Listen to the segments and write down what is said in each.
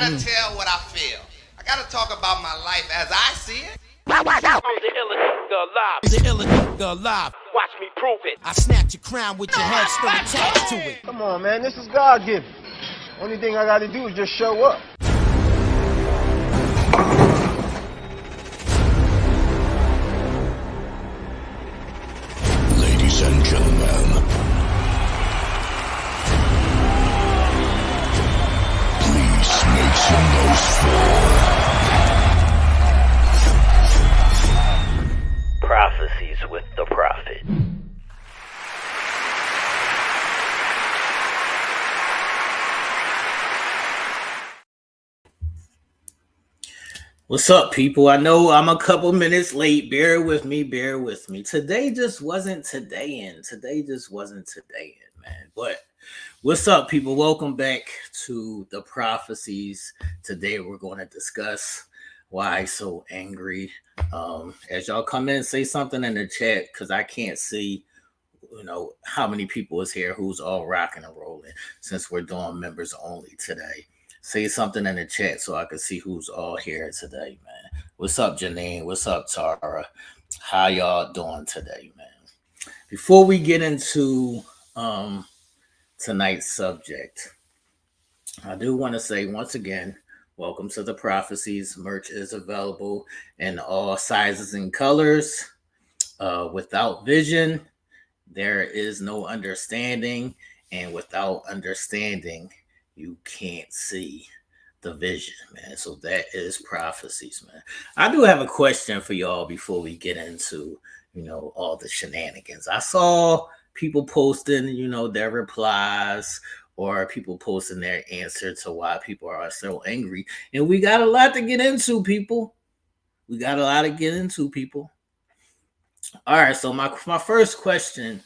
gotta tell what I feel. I gotta talk about my life as I see it. I'm the illest nigga alive. Watch me prove it. I snatch your crown with your head still attached to it. Come on, man. This is God-given. Only thing I got to do is just show up. Ladies and gentlemen, please make some noise for Prophecies with the Prophet. What's up, people? I know I'm a couple minutes late. Bear with me. Today just wasn't today in. Man. But what's up, people? Welcome back to the Prophecies. Today we're going to discuss why so angry. As y'all come in, say something in the chat because I can't see, how many people is here who's all rocking and rolling since we're doing members only today. Say something in the chat so I can see who's all here today, man. What's up, Janine? What's up, Tara? How y'all doing today, man? Before we get into tonight's subject, I do want to say once again, welcome to the Prophecies. Merch is available in all sizes and colors. Without vision, there is no understanding, and without understanding, you can't see the vision, man. So that is Prophecies, man. I do have a question for y'all before we get into, all the shenanigans. I saw people posting, their replies or people posting their answer to why people are so angry. And we got a lot to get into, people. All right, so my first question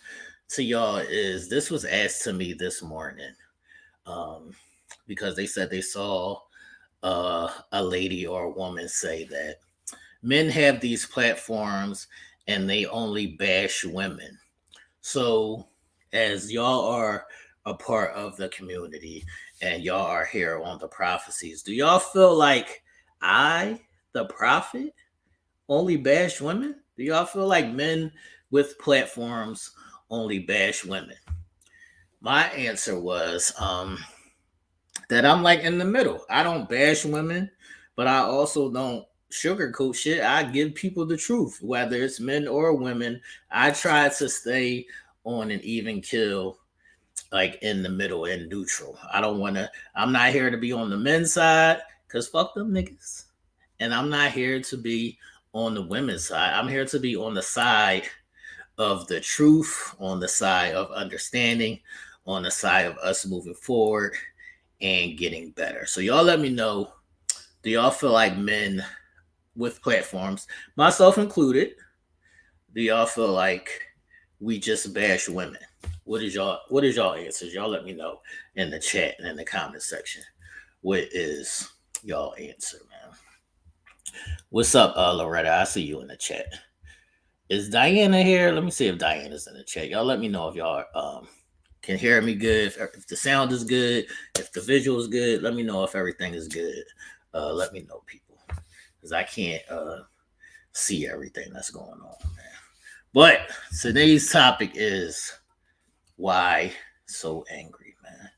to y'all is, this was asked to me this morning. Because they said they saw a lady or a woman say that men have these platforms and they only bash women. So as y'all are a part of the community and y'all are here on the Prophecies, do y'all feel like I, the prophet, only bash women? Do y'all feel like men with platforms only bash women? My answer was that I'm like in the middle. I don't bash women, but I also don't sugarcoat shit. I give people the truth, whether it's men or women. I try to stay on an even kill, like in the middle and neutral. I'm not here to be on the men's side because fuck them niggas. And I'm not here to be on the women's side. I'm here to be on the side of the truth, on the side of understanding, on the side of us moving forward and getting better. So y'all let me know, do y'all feel like men with platforms, myself included, do y'all feel like we just bash women? What is y'all answers? Y'all let me know in the chat and in the comment section. What is y'all answer, man? What's up, Loretta? I see you in the chat. Is Diana here? Let me see if Diana's in the chat. Y'all let me know if y'all can hear me good, if the sound is good, if the visual is good. Let me know if everything is good. Let me know, people, because I can't see everything that's going on, man. But today's topic is why so angry, man.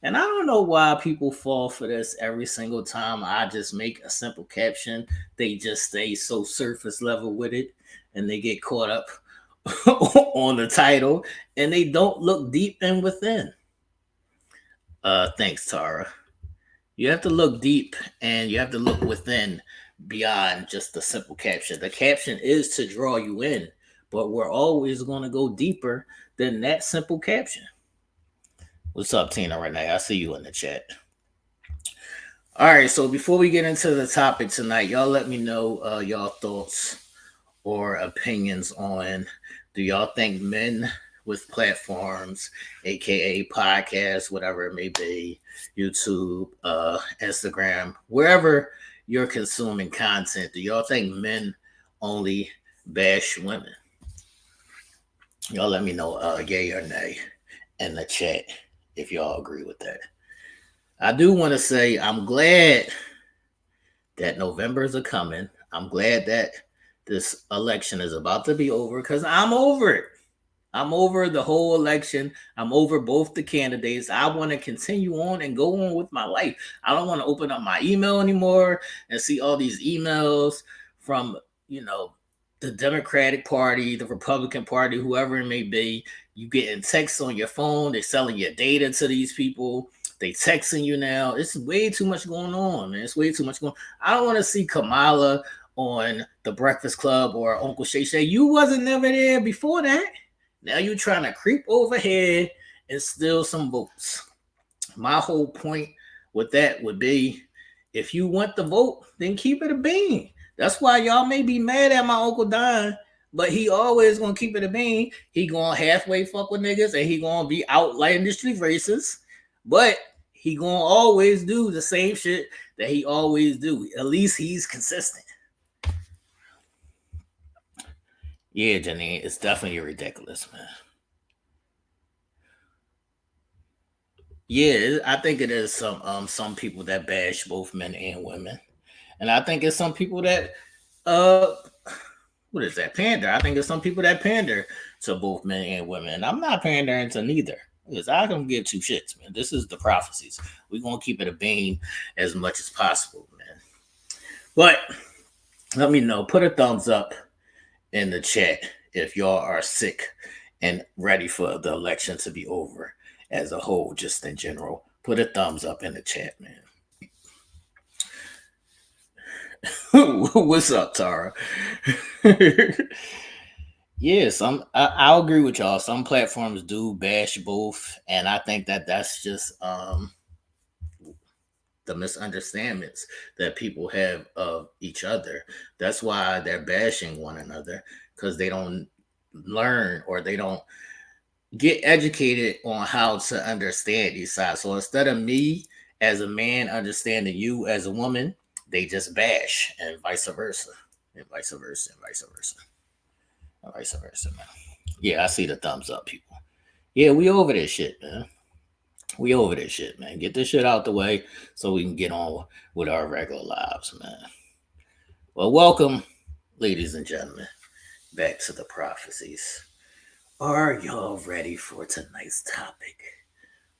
And I don't know why people fall for this every single time I just make a simple caption. They just stay so surface level with it, and they get caught up on the title, and they don't look deep and within. Thanks, Tara. You have to look deep and you have to look within beyond just the simple caption. The caption is to draw you in, but we're always going to go deeper than that simple caption. What's up, Tina Renee? I see you in the chat. All right, so before we get into the topic tonight, y'all let me know y'all thoughts or opinions on, do y'all think men with platforms, aka podcasts, whatever it may be, YouTube, Instagram, wherever you're consuming content, do y'all think men only bash women? Y'all let me know yay or nay in the chat if y'all agree with that. I do want to say I'm glad that Novembers are coming. I'm glad that this election is about to be over because I'm over it. I'm over the whole election. I'm over both the candidates. I want to continue on and go on with my life. I don't want to open up my email anymore and see all these emails from, you know, the Democratic Party, the Republican Party, whoever it may be. You getting texts on your phone. They're selling your data to these people. They texting you now. It's way too much going on, man. It's way too much going on. I don't want to see Kamala on the Breakfast Club or Uncle Shay Shay. You wasn't never there before that. Now you're trying to creep over here and steal some votes. My whole point with that would be if you want the vote, then keep it a bean. That's why y'all may be mad at my Uncle Don, but he always gonna keep it a bean. He gonna halfway fuck with niggas and he gonna be outlandishly racist, but he gonna always do the same shit that he always do. At least he's consistent. Yeah, Janine, it's definitely ridiculous, man. Yeah, I think it is some people that bash both men and women, and I think it's some people that uh what is that pander? I think it's some people that pander to both men and women, and I'm not pandering to neither because I don't give two shits, man. This is the prophecies. We're gonna keep it a bean as much as possible, man. But let me know. Put a thumbs up in the chat if y'all are sick and ready for the election to be over as a whole, just in general. Put a thumbs up in the chat, man. What's up, Tara? Yes, I'll agree with y'all. Some platforms do bash both, and I think that that's just the misunderstandings that people have of each other. That's why they're bashing one another because they don't learn or they don't get educated on how to understand each side. So instead of me as a man understanding you as a woman, they just bash and vice versa. And vice versa, and vice versa. And vice versa, man. Yeah, I see the thumbs up, people. Yeah, we over this shit, man. We over this shit, man. Get this shit out the way so we can get on with our regular lives, man. Well, welcome, ladies and gentlemen, back to the prophecies. Are y'all ready for tonight's topic?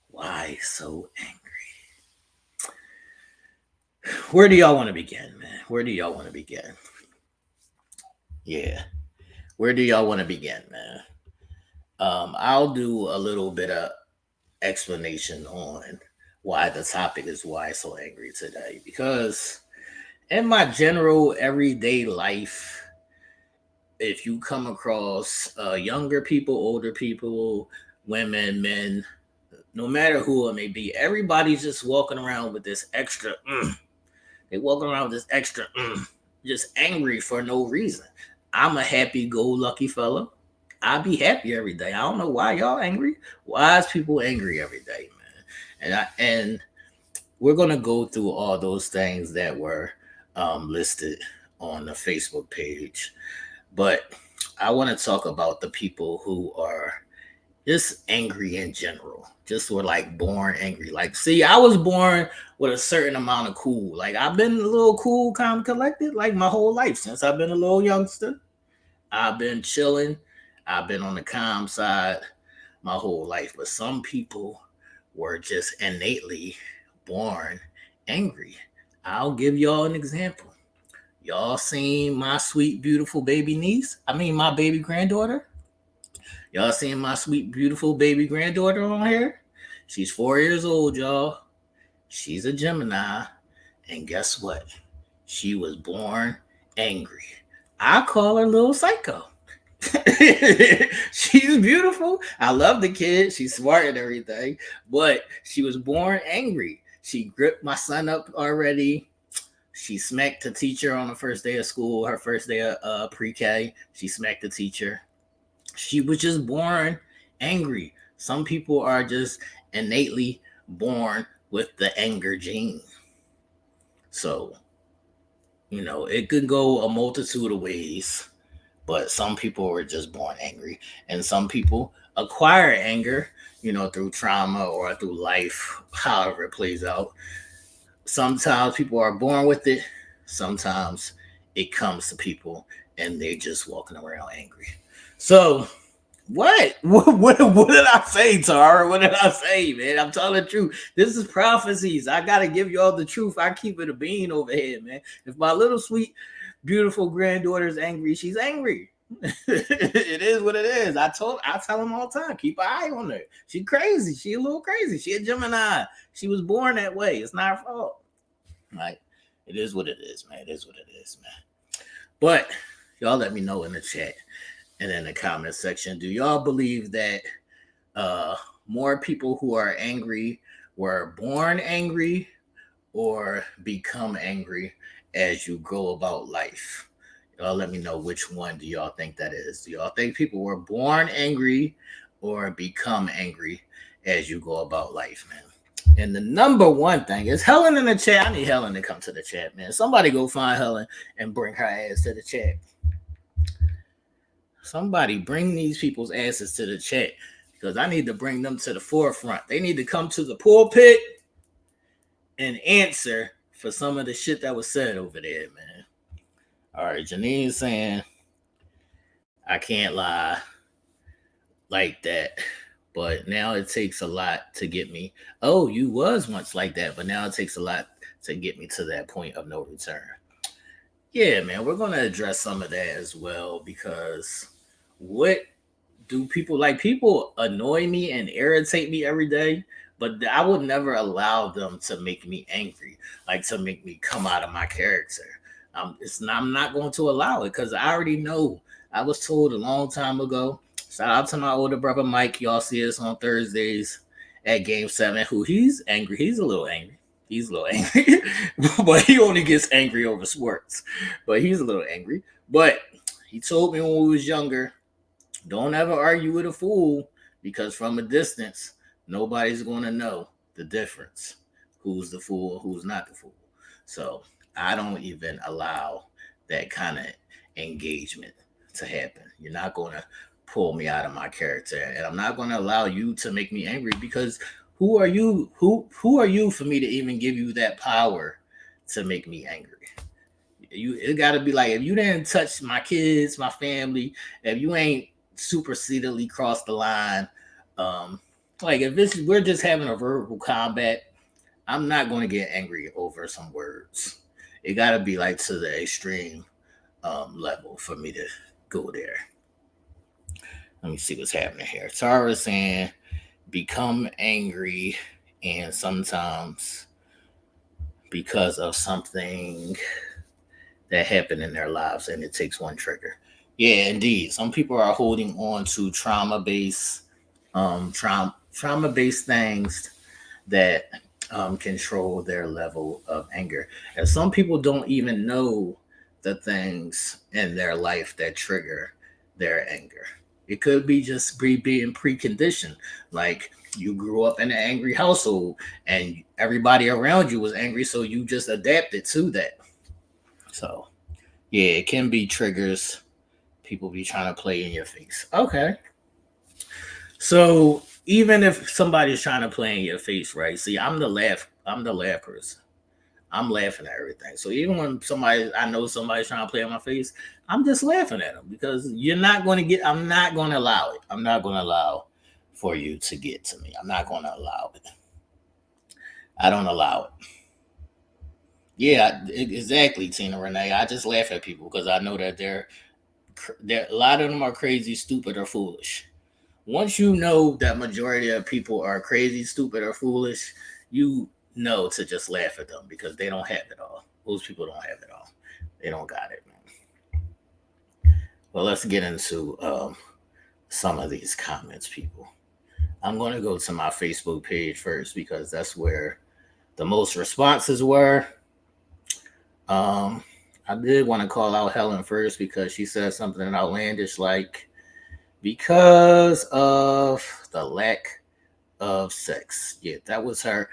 Why so angry? Where do y'all want to begin, man? Where do y'all want to begin? Yeah. Where do y'all want to begin, man? I'll do a little bit of explanation on why the topic is why so angry today. Because in my general everyday life, if you come across younger people, older people, women, men, no matter who it may be, everybody's just walking around with this extra. They walking around with this extra, just angry for no reason. I'm a happy-go-lucky fella. I be happy every day. I don't know why y'all angry. Why is people angry every day, man? And we're gonna go through all those things that were listed on the Facebook page, but I want to talk about the people who are just angry in general. Just were like born angry. Like, see, I was born with a certain amount of cool. Like, I've been a little cool, calm, collected, like my whole life since I've been a little youngster. I've been chilling. I've been on the calm side my whole life. But some people were just innately born angry. I'll give y'all an example. Y'all seen my sweet, beautiful baby niece? I mean, my baby granddaughter? Y'all seen my sweet, beautiful baby granddaughter on here? She's 4 years old, y'all. She's a Gemini. And guess what? She was born angry. I call her little psycho. She's beautiful. I love the kid. She's smart and everything. But she was born angry. She gripped my son up already. She smacked the teacher on the first day of school, her first day of pre-K. She smacked the teacher. She was just born angry. Some people are just innately born with the anger gene. So, it could go a multitude of ways. But some people were just born angry, and some people acquire anger, through trauma or through life, however it plays out. Sometimes people are born with it. Sometimes it comes to people and they're just walking around angry. So what? What did I say, Tara? What did I say, man? I'm telling the truth. This is prophecies. I gotta give y'all the truth. I keep it a bean over here, man. If my little sweet, beautiful granddaughter is angry, she's angry. It is what it is. I tell them all the time, keep an eye on her. She crazy. She a little crazy. She a Gemini. She was born that way. It's not her fault. Like, it is what it is, man. It is what it is, man. But y'all let me know in the chat and in the comment section, do y'all believe that more people who are angry were born angry or become angry as you go about life? Y'all let me know which one do y'all think that is. Do y'all think people were born angry or become angry as you go about life, man? And the number one thing is Helen in the chat. I need Helen to come to the chat, man. Somebody go find Helen and bring her ass to the chat. Somebody bring these people's asses to the chat because I need to bring them to the forefront. They need to come to the pulpit and answer for some of the shit that was said over there, man. All right, Janine's saying, I can't lie like that, but now it takes a lot to get me. Oh, you was once like that, but now it takes a lot to get me to that point of no return. Yeah, man, we're going to address some of that as well because what do people like? People annoy me and irritate me every day, but I would never allow them to make me angry, like to make me come out of my character. I'm not going to allow it because I already know. I was told a long time ago. Shout out to my older brother Mike. Y'all see us on Thursdays at Game 7. Who he's angry. He's a little angry. But he only gets angry over sports. But he's a little angry. But he told me when we was younger, don't ever argue with a fool because from a distance, nobody's going to know the difference. Who's the fool and who's not the fool. So I don't even allow that kind of engagement to happen. You're not going to pull me out of my character, and I'm not going to allow you to make me angry because who are you? Who are you for me to even give you that power to make me angry? It got to be like, if you didn't touch my kids, my family, if you ain't supersededly crossed the line, like if we're just having a verbal combat, I'm not going to get angry over some words. It got to be like to the extreme level for me to go there. Let me see what's happening here. Tara saying, become angry and sometimes because of something that happened in their lives and it takes one trigger. Yeah, indeed. Some people are holding on to trauma-based things that control their level of anger. And some people don't even know the things in their life that trigger their anger. It could be just being preconditioned. Like you grew up in an angry household and everybody around you was angry, so you just adapted to that. So, yeah, it can be triggers. People be trying to play in your face. Okay. So even if somebody's trying to play in your face, right? See, I'm the laugh person. I'm laughing at everything. So even when I know somebody's trying to play in my face, I'm just laughing at them because I'm not going to allow it. I'm not going to allow for you to get to me. I'm not going to allow it. I don't allow it. Yeah, exactly, Tina Renee. I just laugh at people because I know that they're a lot of them are crazy, stupid, or foolish. Once you know that majority of people are crazy, stupid, or foolish, you know to just laugh at them because they don't have it all. Those people don't have it all. They don't got it, man. Well, let's get into some of these comments, people. I'm going to go to my Facebook page first because that's where the most responses were. I did want to call out Helen first because she said something outlandish like, because of the lack of sex. Yeah, that was her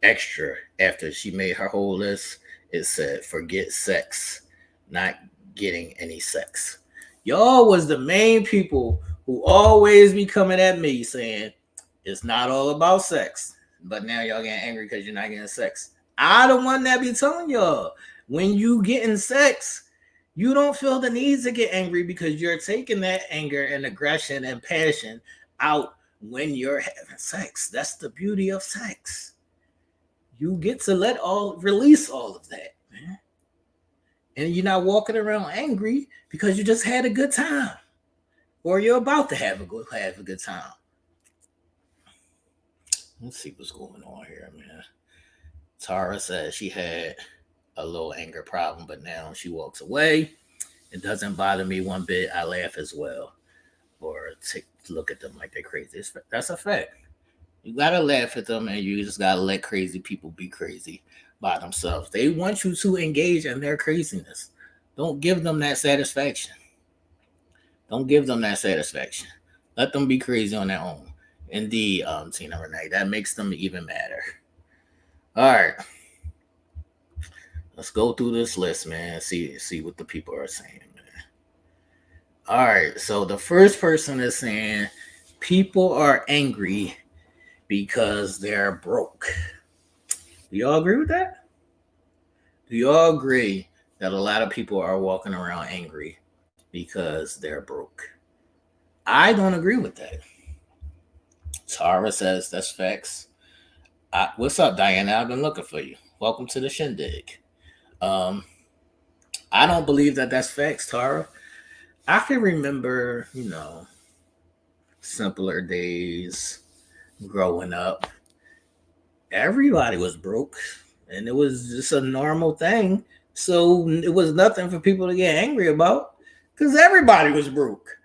extra after she made her whole list. It said, forget sex, not getting any sex. Y'all was the main people who always be coming at me saying it's not all about sex. But now y'all getting angry because you're not getting sex. I the one that be telling y'all when you getting sex, you don't feel the need to get angry because you're taking that anger and aggression and passion out when you're having sex. That's the beauty of sex. You get to release all of that, man. And you're not walking around angry because you just had a good time or you're about to have a good time. Let's see what's going on here, man. Tara says she had a little anger problem, but now she walks away. It doesn't bother me one bit. I laugh as well, or look at them like they're crazy. That's a fact. You gotta laugh at them, and you just gotta let crazy people be crazy by themselves. They want you to engage in their craziness. Don't give them that satisfaction. Don't give them that satisfaction. Let them be crazy on their own. Indeed, Tina Renee, that makes them even madder. All right, let's go through this list, man. See what the people are saying, man. All right, so the first person is saying people are angry because they're broke. Do y'all agree with that? Do y'all agree that a lot of people are walking around angry because they're broke? I don't agree with that. Tara says that's facts. What's up, Diana? I've been looking for you. Welcome to the shindig. I don't believe that that's facts, Tara. I can remember, simpler days growing up. Everybody was broke, and it was just a normal thing. So it was nothing for people to get angry about because everybody was broke.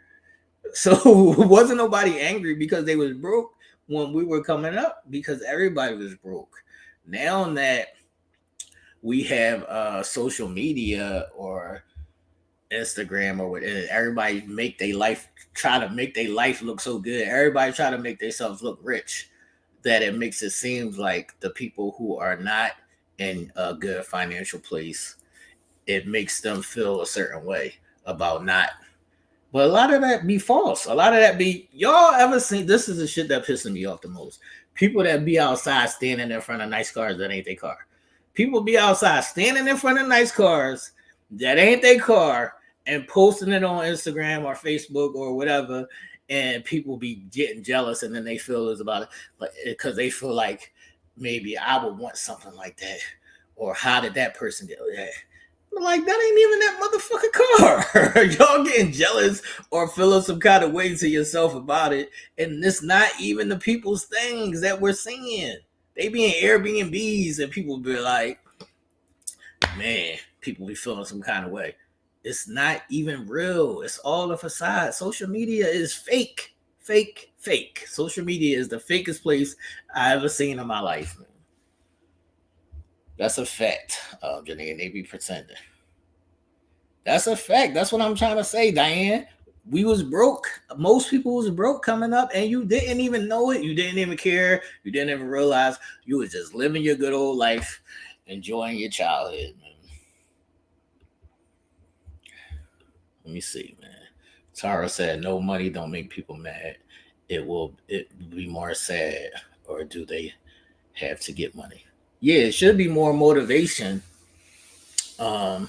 So wasn't nobody angry because they was broke when we were coming up because everybody was broke. Now that we have social media or Instagram or whatever, everybody try to make their life look so good. Everybody try to make themselves look rich that it makes it seem like the people who are not in a good financial place, it makes them feel a certain way about not. But a lot of that be false. A lot of that be, y'all ever seen, this is the shit that pisses me off the most. People that be outside standing in front of nice cars that ain't their car. People be outside standing in front of nice cars that ain't their car and posting it on Instagram or Facebook or whatever, and people be getting jealous and then they feel it's about it, but because they feel like maybe I would want something like that, or how did that person get that? Like, that ain't even that motherfucking car. Y'all getting jealous or feeling some kind of way to yourself about it, and it's not even the people's things that we're seeing. They be in Airbnbs and people be like, man, people be feeling some kind of way. It's not even real. It's all a facade. Social media is fake. Fake, fake. Social media is the fakest place I ever seen in my life, man. That's a fact, Janine. They be pretending. That's a fact. That's what I'm trying to say, Diane. We was broke. Most people was broke coming up, and you didn't even know it. You didn't even care. You didn't even realize you was just living your good old life, enjoying your childhood, man. Let me see, man. Tara said, "No money don't make people mad. It will be more sad, or do they have to get money?" Yeah, it should be more motivation than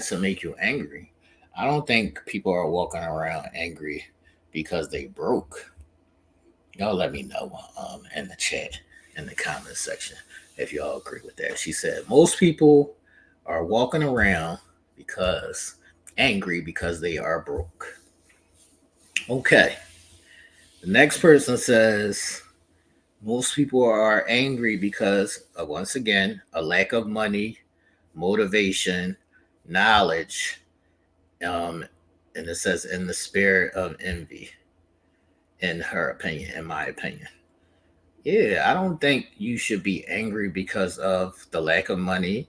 to make you angry. I don't think people are walking around angry because they broke. Y'all let me know in the chat, in the comment section, if y'all agree with that. She said most people are walking around angry because they are broke. Okay. The next person says most people are angry because, once again, a lack of money, motivation, knowledge, and it says in the spirit of envy, in her opinion, in my opinion. Yeah, I don't think you should be angry because of the lack of money.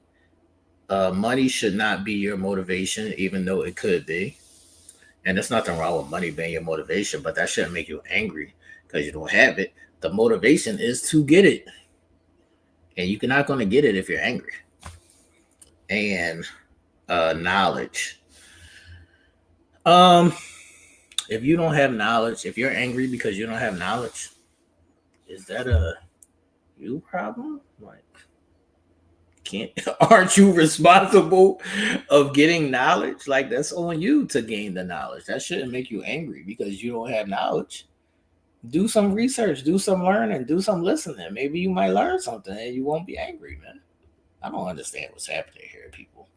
Money should not be your motivation, even though it could be. And there's nothing wrong with money being your motivation, but that shouldn't make you angry because you don't have it. The motivation is to get it. And you're not going to get it if you're angry. And knowledge. Um, if you don't have knowledge, if you're angry because you don't have knowledge, is that a you problem? Like, can't aren't you responsible of getting knowledge? Like, that's on you to gain the knowledge. That shouldn't make you angry because you don't have knowledge. Do some research, do some learning, do some listening. Maybe you might learn something and you won't be angry, man. I don't understand what's happening here, people.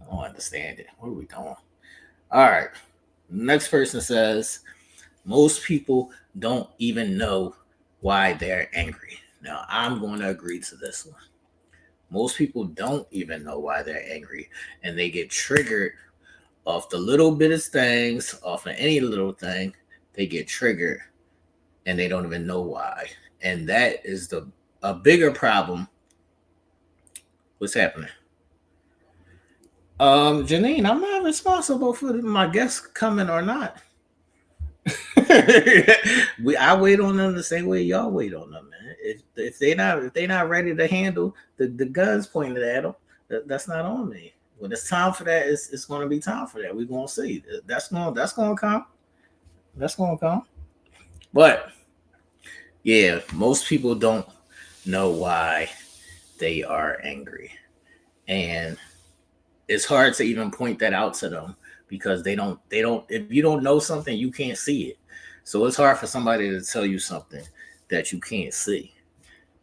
I don't understand it. What are we doing? All right. Next person says, most people don't even know why they're angry. Now, I'm going to agree to this one. Most people don't even know why they're angry, and they get triggered off the little bit of things, off of any little thing. They get triggered, and they don't even know why. And that is a bigger problem. What's happening? Janine, I'm not responsible for my guests coming or not. I wait on them the same way y'all wait on them, man. If they not ready to handle the guns pointed at them, that's not on me. When it's time for that, it's going to be time for that. We're going to see. That's going to come. That's going to come. But yeah, most people don't know why they are angry, and it's hard to even point that out to them because they don't. If you don't know something, you can't see it. So it's hard for somebody to tell you something that you can't see.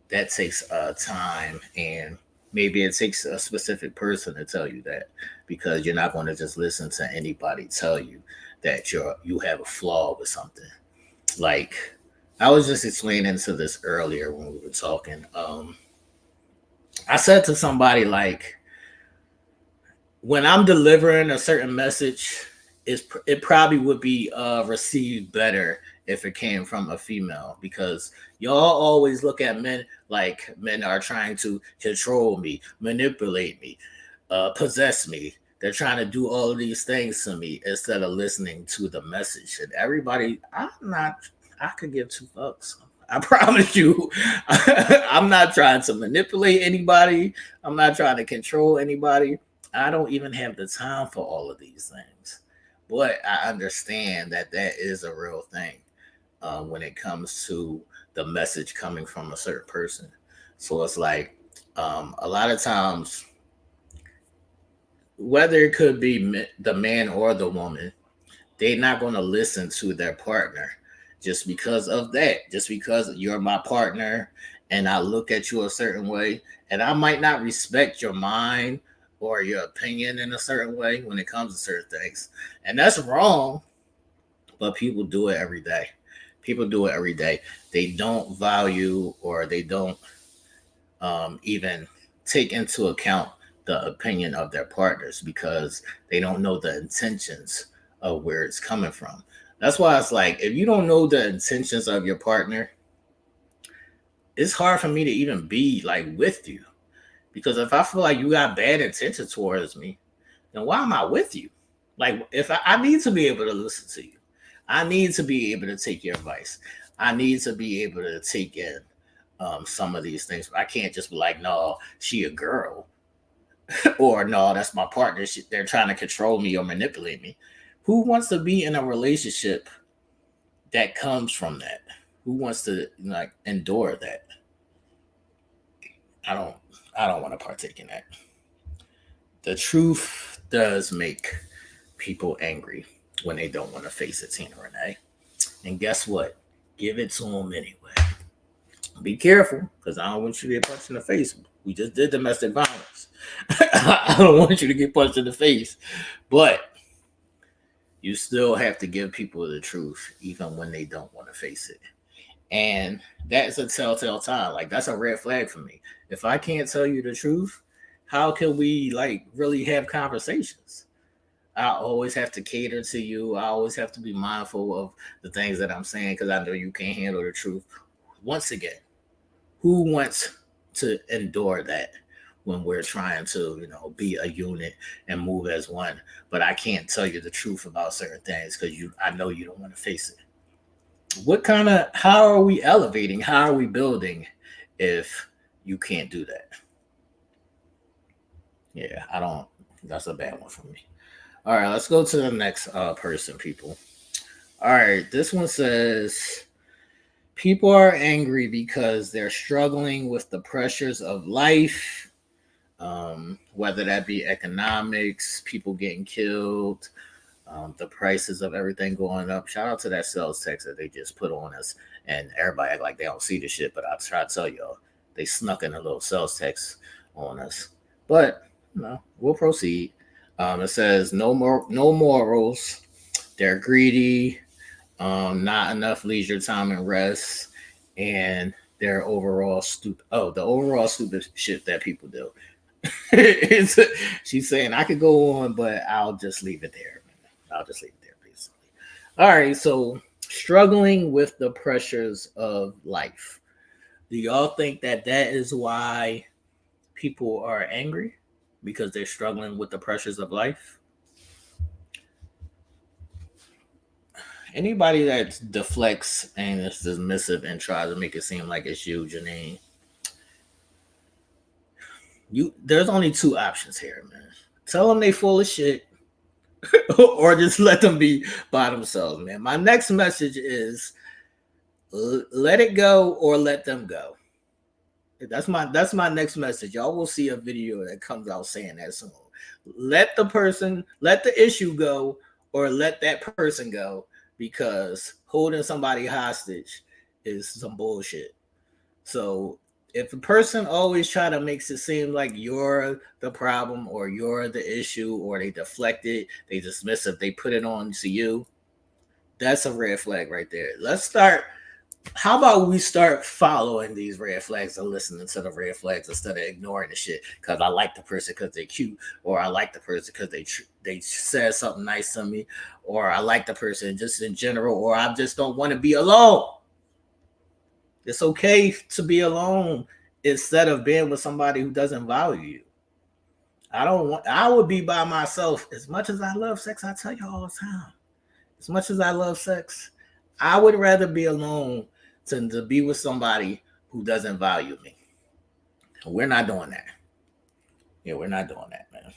That takes time, and maybe it takes a specific person to tell you that, because you're not going to just listen to anybody tell you that you have a flaw with something. Like, I was just explaining to this earlier when we were talking. I said to somebody, like, when I'm delivering a certain message, it probably would be received better if it came from a female, because y'all always look at men like men are trying to control me, manipulate me, possess me. They're trying to do all of these things to me instead of listening to the message. And everybody, I could give two fucks. I promise you, I'm not trying to manipulate anybody. I'm not trying to control anybody. I don't even have the time for all of these things. But I understand that is a real thing when it comes to the message coming from a certain person. So it's like a lot of times, whether it could be the man or the woman, they're not going to listen to their partner just because of that. Just because you're my partner and I look at you a certain way, and I might not respect your mind or your opinion in a certain way when it comes to certain things. And that's wrong, but people do it every day. People do it every day. They don't value, or they don't even take into account the opinion of their partners because they don't know the intentions of where it's coming from. That's why it's like, if you don't know the intentions of your partner, it's hard for me to even be like with you. Because if I feel like you got bad intentions towards me, then why am I with you? Like, if I need to be able to listen to you, I need to be able to take your advice. I need to be able to take in some of these things. I can't just be like, no, she a girl. Or no, that's my partner. They're trying to control me or manipulate me. Who wants to be in a relationship that comes from that? Who wants to like endure that? I don't want to partake in that. The truth does make people angry when they don't want to face it, Tina Renee. And guess what? Give it to them anyway. Be careful, because I don't want you to get punched in the face. We just did domestic violence. I don't want you to get punched in the face. But you still have to give people the truth, even when they don't want to face it. And that's a telltale sign. Like, that's a red flag for me. If I can't tell you the truth, how can we like really have conversations? I always have to cater to you. I always have to be mindful of the things that I'm saying because I know you can't handle the truth. Once again, who wants to endure that when we're trying to, be a unit and move as one? But I can't tell you the truth about certain things because I know you don't want to face it. How are we elevating? How are we building if you can't do that? Yeah, that's a bad one for me. All right, let's go to the next person, people. All right, this one says people are angry because they're struggling with the pressures of life, whether that be economics, people getting killed, the prices of everything going up. Shout out to that sales text that they just put on us, and everybody act like they don't see the shit, but I try to tell y'all they snuck in a little sales text on us. But we'll proceed. It says no morals. They're greedy, not enough leisure time and rest, and their overall stupid. Oh, the overall stupid shit that people do. She's saying I could go on, but I'll just leave it there. I'll just leave it there, basically. All right, so struggling with the pressures of life. Do y'all think that is why people are angry? Because they're struggling with the pressures of life? Anybody that deflects and is dismissive and tries to make it seem like it's you, Janine, there's only two options here, man. Tell them they full of shit or just let them be by themselves, man. My next message is let it go or let them go. That's my next message. Y'all will see a video that comes out saying that soon. Let the issue go or let that person go, because holding somebody hostage is some bullshit. So if a person always try to makes it seem like you're the problem or you're the issue, or they deflect it, they dismiss it, they put it on to you, that's a red flag right there. How about we start following these red flags and listening to the red flags instead of ignoring the shit? Because I like the person because they're cute, or I like the person because they said something nice to me, or I like the person just in general, or I just don't want to be alone. It's okay to be alone instead of being with somebody who doesn't value you. I would be by myself. As much as I love sex, I tell you all the time. As much as I love sex, I would rather be alone than to be with somebody who doesn't value me. We're not doing that. Yeah, we're not doing that, man.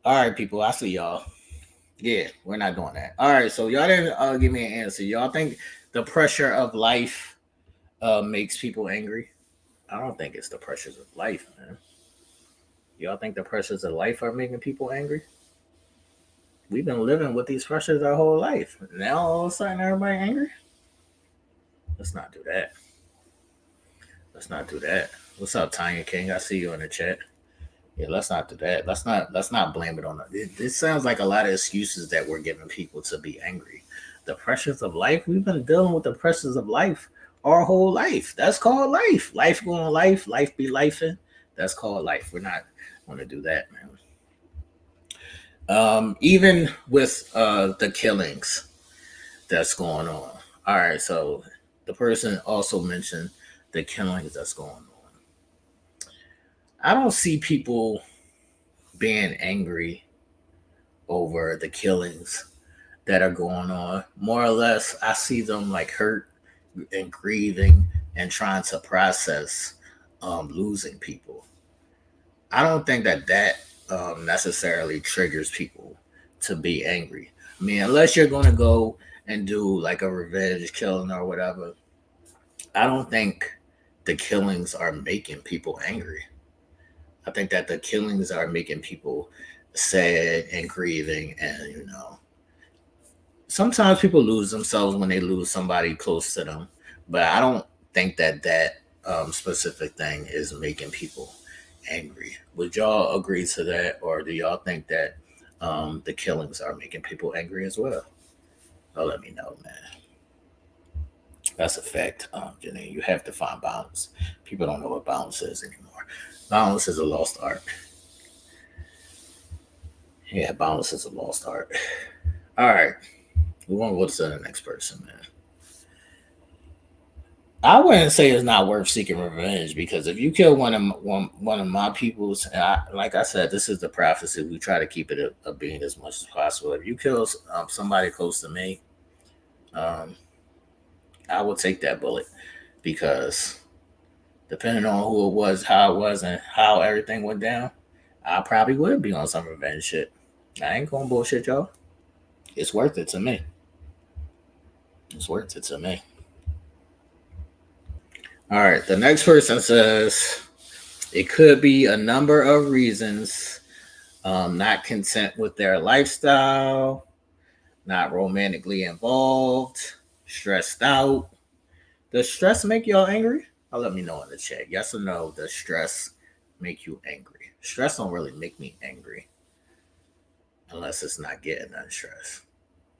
All right, people, I see y'all. Yeah, we're not doing that. All right, so y'all didn't give me an answer. Y'all think the pressure of life makes people angry? I don't think it's the pressures of life, man. Y'all think the pressures of life are making people angry? We've been living with these pressures our whole life. Now all of a sudden everybody angry? Let's not do that. Let's not do that. What's up, Tanya King? I see you in the chat. Yeah, let's not do that. Let's not blame it on it. This sounds like a lot of excuses that we're giving people to be angry. The pressures of life. We've been dealing with the pressures of life our whole life. That's called life. Life going life. Life be lifing. That's called life. We're not going to do that, man. Even with the killings that's going on. All right, so the person also mentioned the killings that's going on. I don't see people being angry over the killings that are going on. More or less, I see them like hurt and grieving and trying to process losing people. I don't think that necessarily triggers people to be angry. I mean, unless you're going to go and do like a revenge killing or whatever, I don't think the killings are making people angry. I think that the killings are making people sad and grieving, and sometimes people lose themselves when they lose somebody close to them. But I don't think that specific thing is making people angry. Would y'all agree to that, or do y'all think that the killings are making people angry as well? Well, let me know, man. That's a fact, Janine. You have to find balance. People don't know what balance is anymore. Balance is a lost art. Yeah, balance is a lost art. All right. We want to go to the next person, man. I wouldn't say it's not worth seeking revenge, because if you kill one of my peoples, and like I said, this is the prophecy. We try to keep it a being as much as possible. If you kill somebody close to me, I will take that bullet, because depending on who it was, how it was, and how everything went down, I probably would be on some revenge shit. I ain't gonna bullshit y'all. It's worth it to me. It's worth it to me. All right. The next person says it could be a number of reasons. Not content with their lifestyle, not romantically involved, stressed out. Does stress make y'all angry? Let me know in the chat. Yes or no? Does stress make you angry? Stress don't really make me angry unless it's not getting unstressed.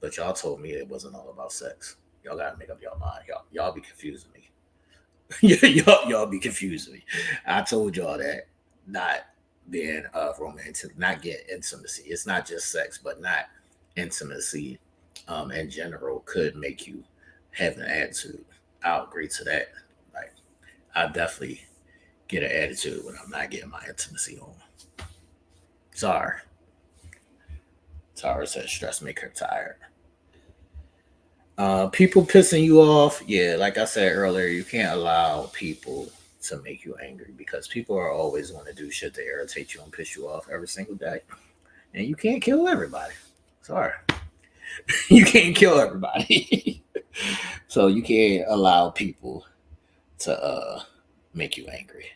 But y'all told me it wasn't all about sex. Y'all gotta make up your mind. Y'all be confusing me. y'all be confusing me. I told y'all that not being romantic, not getting intimacy. It's not just sex, but not intimacy in general could make you have an attitude. I'll agree to that. Like I definitely get an attitude when I'm not getting my intimacy on. Sorry. Tara says stress make her tired. People pissing you off. Yeah, like I said earlier, you can't allow people to make you angry because people are always going to do shit to irritate you and piss you off every single day. And you can't kill everybody. Sorry. You can't kill everybody. So you can't allow people to make you angry.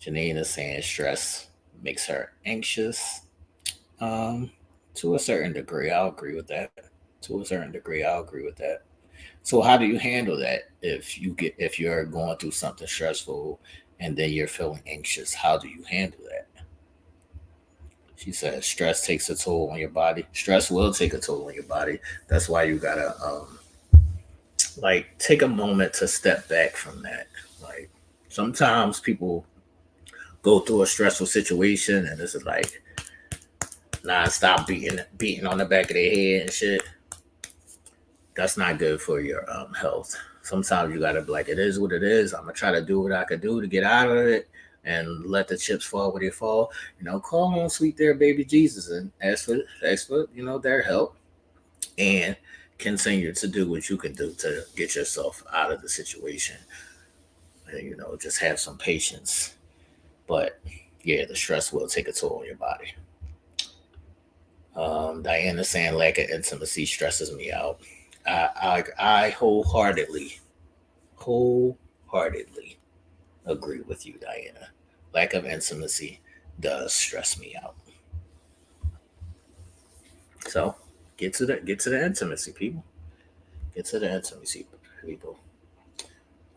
Janine is saying stress makes her anxious. To a certain degree, I'll agree with that. To a certain degree, I'll agree with that. So how do you handle that if you're going through something stressful and then you're feeling anxious? How do you handle that? She says stress takes a toll on your body. Stress will take a toll on your body. That's why you gotta like take a moment to step back from that. Like sometimes people go through a stressful situation and this is like non-stop beating on the back of their head and shit. That's not good for your health. Sometimes you gotta be like, it is what it is. I'm gonna try to do what I can do to get out of it and let the chips fall where they fall. Call on sweet there, baby Jesus, and ask for their help, and continue to do what you can do to get yourself out of the situation. And just have some patience. But yeah, the stress will take a toll on your body. Diana saying lack of intimacy stresses me out. I wholeheartedly agree with you, Diana. Lack of intimacy does stress me out. So get to the intimacy, people. Get to the intimacy, people.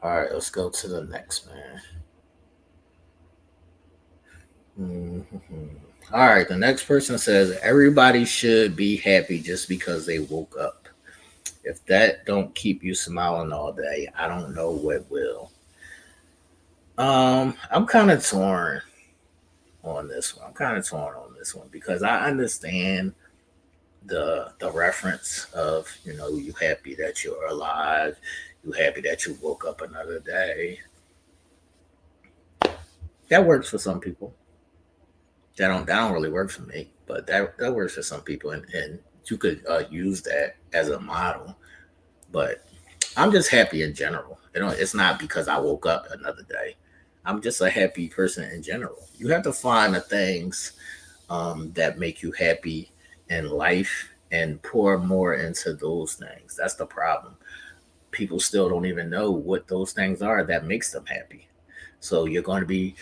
All right, let's go to the next man. All right, the next person says everybody should be happy just because they woke up. If that don't keep you smiling all day, I don't know what will. I'm kind of torn on this one. Because I understand the reference of you happy that you're alive, you happy that you woke up another day. That works for some people. That don't really work for me, but that works for some people, and you could use that as a model. But I'm just happy in general. It's not because I woke up another day. I'm just a happy person in general. You have to find the things that make you happy in life and pour more into those things. That's the problem. People still don't even know what those things are that makes them happy. So you're going to be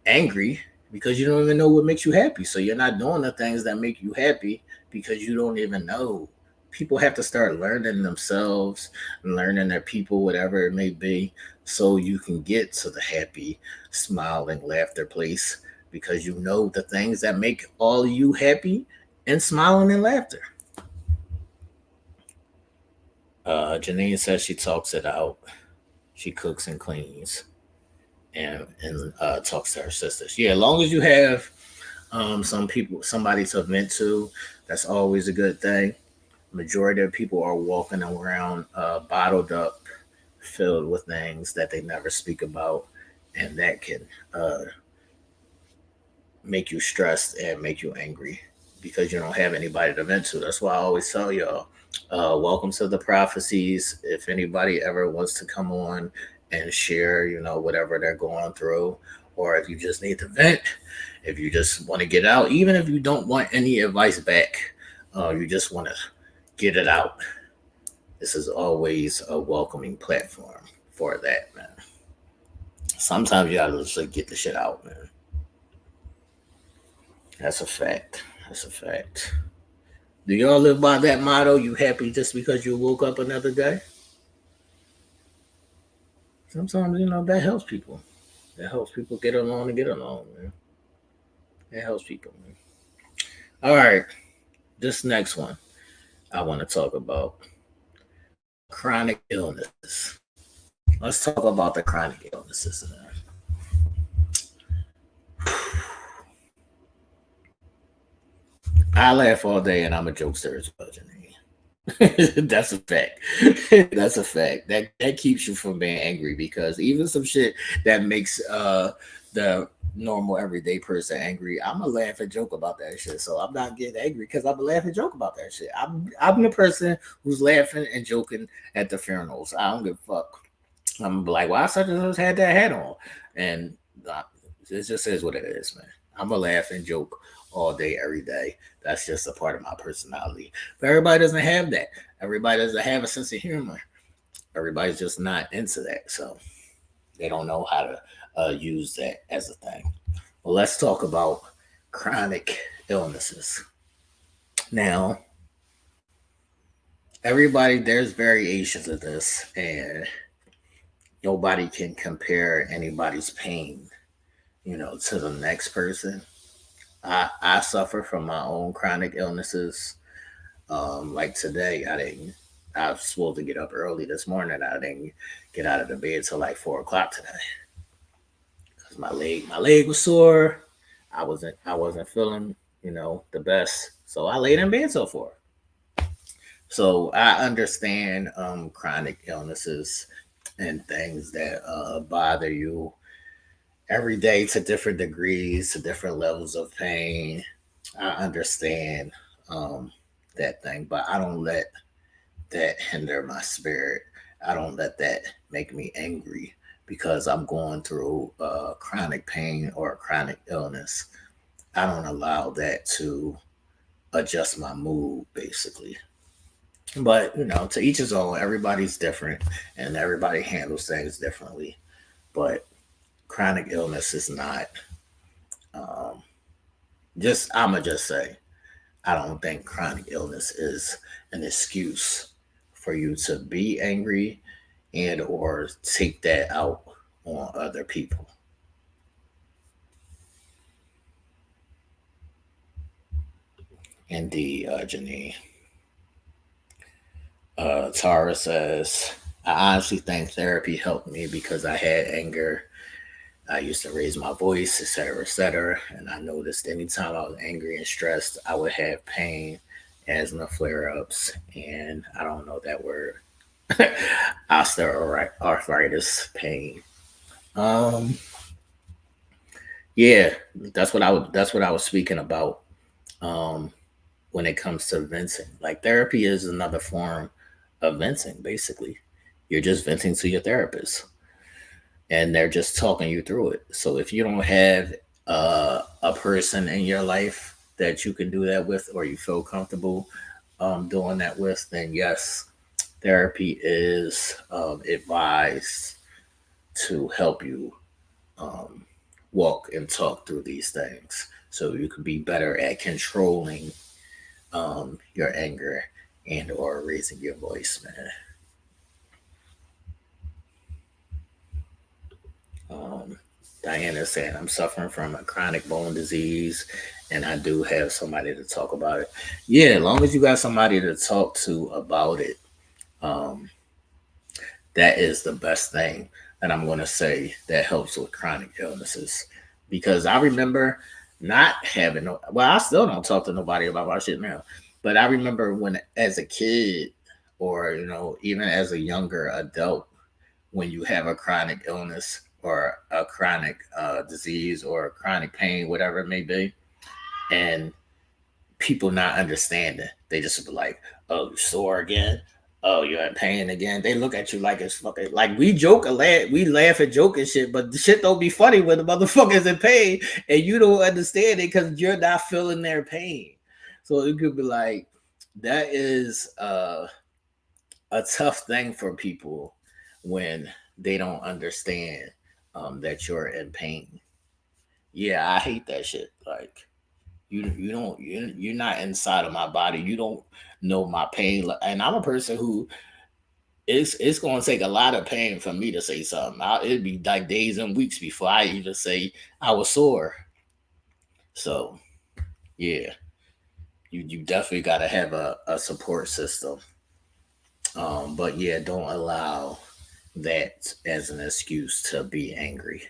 angry because you don't even know what makes you happy. So you're not doing the things that make you happy because you don't even know. People have to start learning themselves, learning their people, whatever it may be, so you can get to the happy, smiling, laughter place because you know the things that make all of you happy and smiling and laughter. Janine says she talks it out. She cooks and cleans and talks to her sisters. Yeah, as long as you have somebody to vent to, that's always a good thing. Majority of people are walking around bottled up, filled with things that they never speak about, and that can make you stressed and make you angry because you don't have anybody to vent to. That's why I always tell y'all, welcome to the Prophecies. If anybody ever wants to come on and share, whatever they're going through, or if you just need to vent, if you just want to get out, even if you don't want any advice back, you just want to get it out. This is always a welcoming platform for that, man. Sometimes you gotta just like, get the shit out, man. That's a fact. That's a fact. Do y'all live by that motto? You happy just because you woke up another day? Sometimes, that helps people. That helps people get along and get along, man. It helps people, man. All right. This next one I want to talk about chronic illnesses. Let's talk about the chronic illnesses, man. I laugh all day and I'm a jokester as well, Janine. That's a fact. That's a fact. That keeps you from being angry because even some shit that makes the normal everyday person angry, I'm gonna laugh and joke about that shit. So I'm not getting angry because I'm gonna laugh and joke about that shit. I'm the person who's laughing and joking at the funerals. I don't give a fuck. I'm like, why such and such had that hat on? And it just is what it is, man. I'm gonna laugh and joke all day, every day. That's just a part of my personality. But everybody doesn't have that. Everybody doesn't have a sense of humor. Everybody's just not into that. So they don't know how to use that as a thing. Well, let's talk about chronic illnesses. Now, there's variations of this, and nobody can compare anybody's pain, to the next person. I suffer from my own chronic illnesses. Like today, I was supposed to get up early this morning. I didn't get out of the bed till like 4 o'clock today because my leg was sore. I wasn't feeling, the best. So I laid in bed till 4. So I understand chronic illnesses and things that bother you every day to different degrees, to different levels of pain. I understand that thing, but I don't let that hinder my spirit. I don't let that make me angry because I'm going through chronic pain or a chronic illness. I don't allow that to adjust my mood, basically. But, to each his own, everybody's different and everybody handles things differently. But chronic illness is not um, I'ma just say, I don't think chronic illness is an excuse for you to be angry and or take that out on other people. Indeed, Janine. Tara says, I honestly think therapy helped me because I had anger. I used to raise my voice, etc., etc. And I noticed anytime I was angry and stressed, I would have pain, asthma flare ups, and I don't know that word, osteoarthritis pain. Um, yeah, that's what I was speaking about. Um, when it comes to venting, like therapy is another form of venting. Basically, you're just venting to your therapist and they're just talking you through it. So if you don't have a person in your life that you can do that with, or you feel comfortable doing that with, then yes, therapy is advised to help you um, walk and talk through these things, so you can be better at controlling your anger and or raising your voice, man. Um, Diana saying, I'm suffering from a chronic bone disease and I do have somebody to talk about it. Yeah, as long as you got somebody to talk to about it, um, that is the best thing that I'm going to say that helps with chronic illnesses. Because I remember not having, I still don't talk to nobody about my shit now. But I remember when, as a kid, or, even as a younger adult, when you have a chronic illness or a chronic disease or a chronic pain, whatever it may be, and people not understanding, they just be like, "Oh, you sore again? oh, you're in pain again. They look at you like it's fucking like we joke a lot, we laugh at joke and shit, but the shit don't be funny when the motherfuckers in pain and you don't understand it because you're not feeling their pain. So it could be like that is a tough thing for people when they don't understand that you're in pain. Yeah, I hate that shit. Like you're not inside of my body. You don't know my pain, and I'm a person who it's going to take a lot of pain for me to say something. It'd be like days and weeks before I even say I was sore. So yeah, you definitely got to have a support system. But yeah, don't allow that as an excuse to be angry.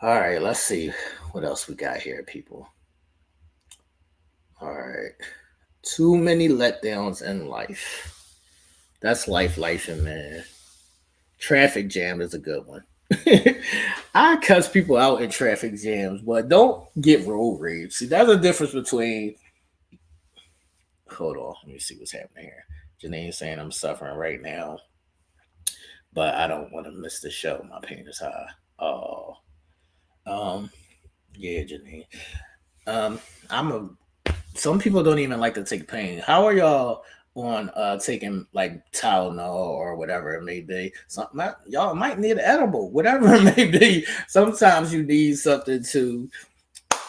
All right, let's see what else we got here, people. All right, too many letdowns in life. That's life, and man. Traffic jam is a good one. I cuss people out in traffic jams, but don't get road rage. See, that's a difference between. Hold on, let me see what's happening here. Janae's saying I'm suffering right now, but I don't want to miss the show. My pain is high. Oh, um, yeah, Janine. Um, I'm a. Some people don't even like to take pain. How are y'all on taking like Tylenol or whatever it may be? Y'all might need an edible, whatever it may be. Sometimes you need something to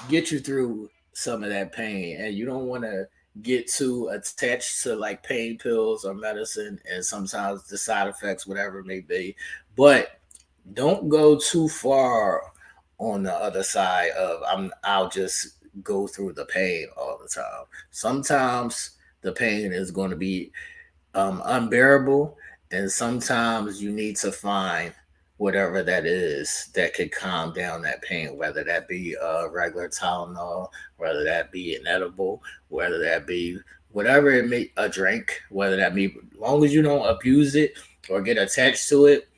get you through some of that pain, and you don't want to get too attached to like pain pills or medicine, and sometimes the side effects, whatever it may be. But don't go too far on the other side of I'll just go through the pain all the time. Sometimes the pain is going to be unbearable, and sometimes you need to find whatever that is that could calm down that pain, whether that be a regular Tylenol, whether that be an edible, whether that be whatever it may a drink, whether that be as long as you don't abuse it or get attached to it.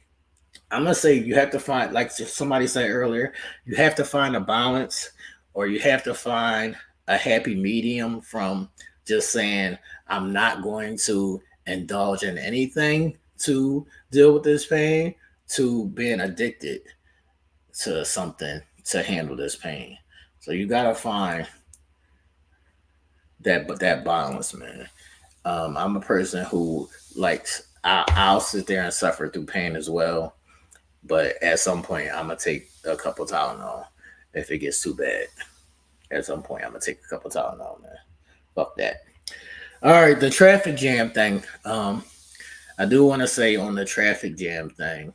I'm gonna say you have to find, like somebody said earlier, you have to find a balance, or you have to find a happy medium from just saying I'm not going to indulge in anything to deal with this pain to being addicted to something to handle this pain. So you gotta find that balance, man. I'm a person who likes I'll sit there and suffer through pain as well, but at some point, I'm gonna take a couple Tylenol if it gets too bad. At some point, I'm gonna take a couple Tylenol, man. Fuck that. All right, the traffic jam thing. I do want to say on the traffic jam thing,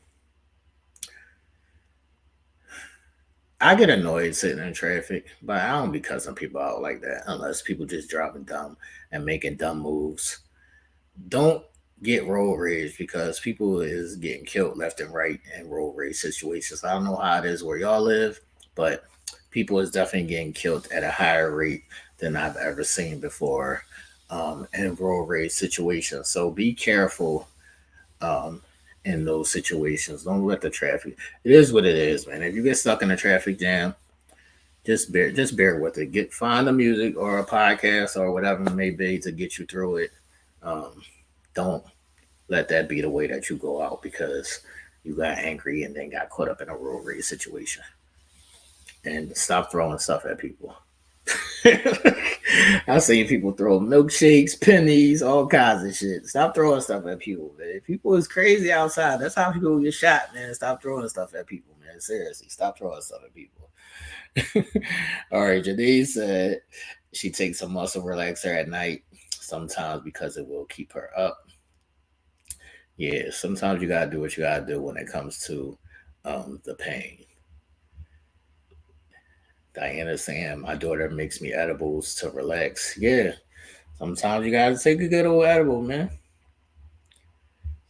I get annoyed sitting in traffic, but I don't be cussing people out like that unless people just driving dumb and making dumb moves. Don't get road rage because people is getting killed left and right in road rage situations. I don't know how it is where y'all live, but people is definitely getting killed at a higher rate than I've ever seen before in road rage situations. So be careful um, in those situations. Don't let the traffic. It is what it is, man. If you get stuck in a traffic jam, just bear with it. Find a music or a podcast or whatever it may be to get you through it. Um, don't let that be the way that you go out because you got angry and then got caught up in a road rage situation. And stop throwing stuff at people. I've seen people throw milkshakes, pennies, all kinds of shit. Stop throwing stuff at people, man. People is crazy outside. That's how people get shot, man. Stop throwing stuff at people, man. Seriously, stop throwing stuff at people. All right, Janine said she takes a muscle relaxer at night sometimes because it will keep her up. Yeah, sometimes you gotta do what you gotta do when it comes to the pain. Diana saying my daughter makes me edibles to relax. Yeah, sometimes you gotta take a good old edible, man.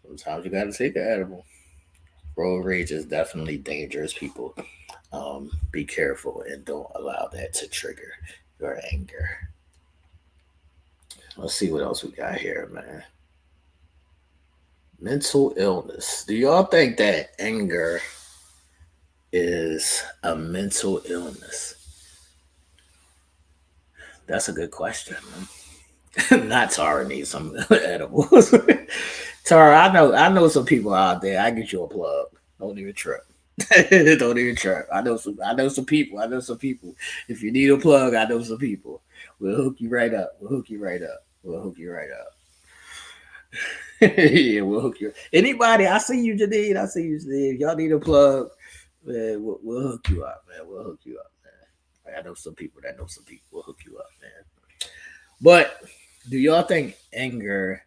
Sometimes you gotta take an edible. Road rage is definitely dangerous, people. Be careful and don't allow that to trigger your anger. Let's see what else we got here, man. Mental illness. Do y'all think that anger is a mental illness? That's a good question, man. Not Tara needs some edibles. Tara, I know some people out there. I get you a plug. Don't even trip. Don't even trip. I know some people. I know some people. If you need a plug, I know some people. We'll hook you right up. We'll hook you right up. We'll hook you right up. Yeah, we'll hook you. Anybody, I see you, Janine. I see you, Janine. Y'all need a plug, man. We'll hook you up, man. We'll hook you up, man. I know some people that know some people. We'll hook you up, man. But do y'all think anger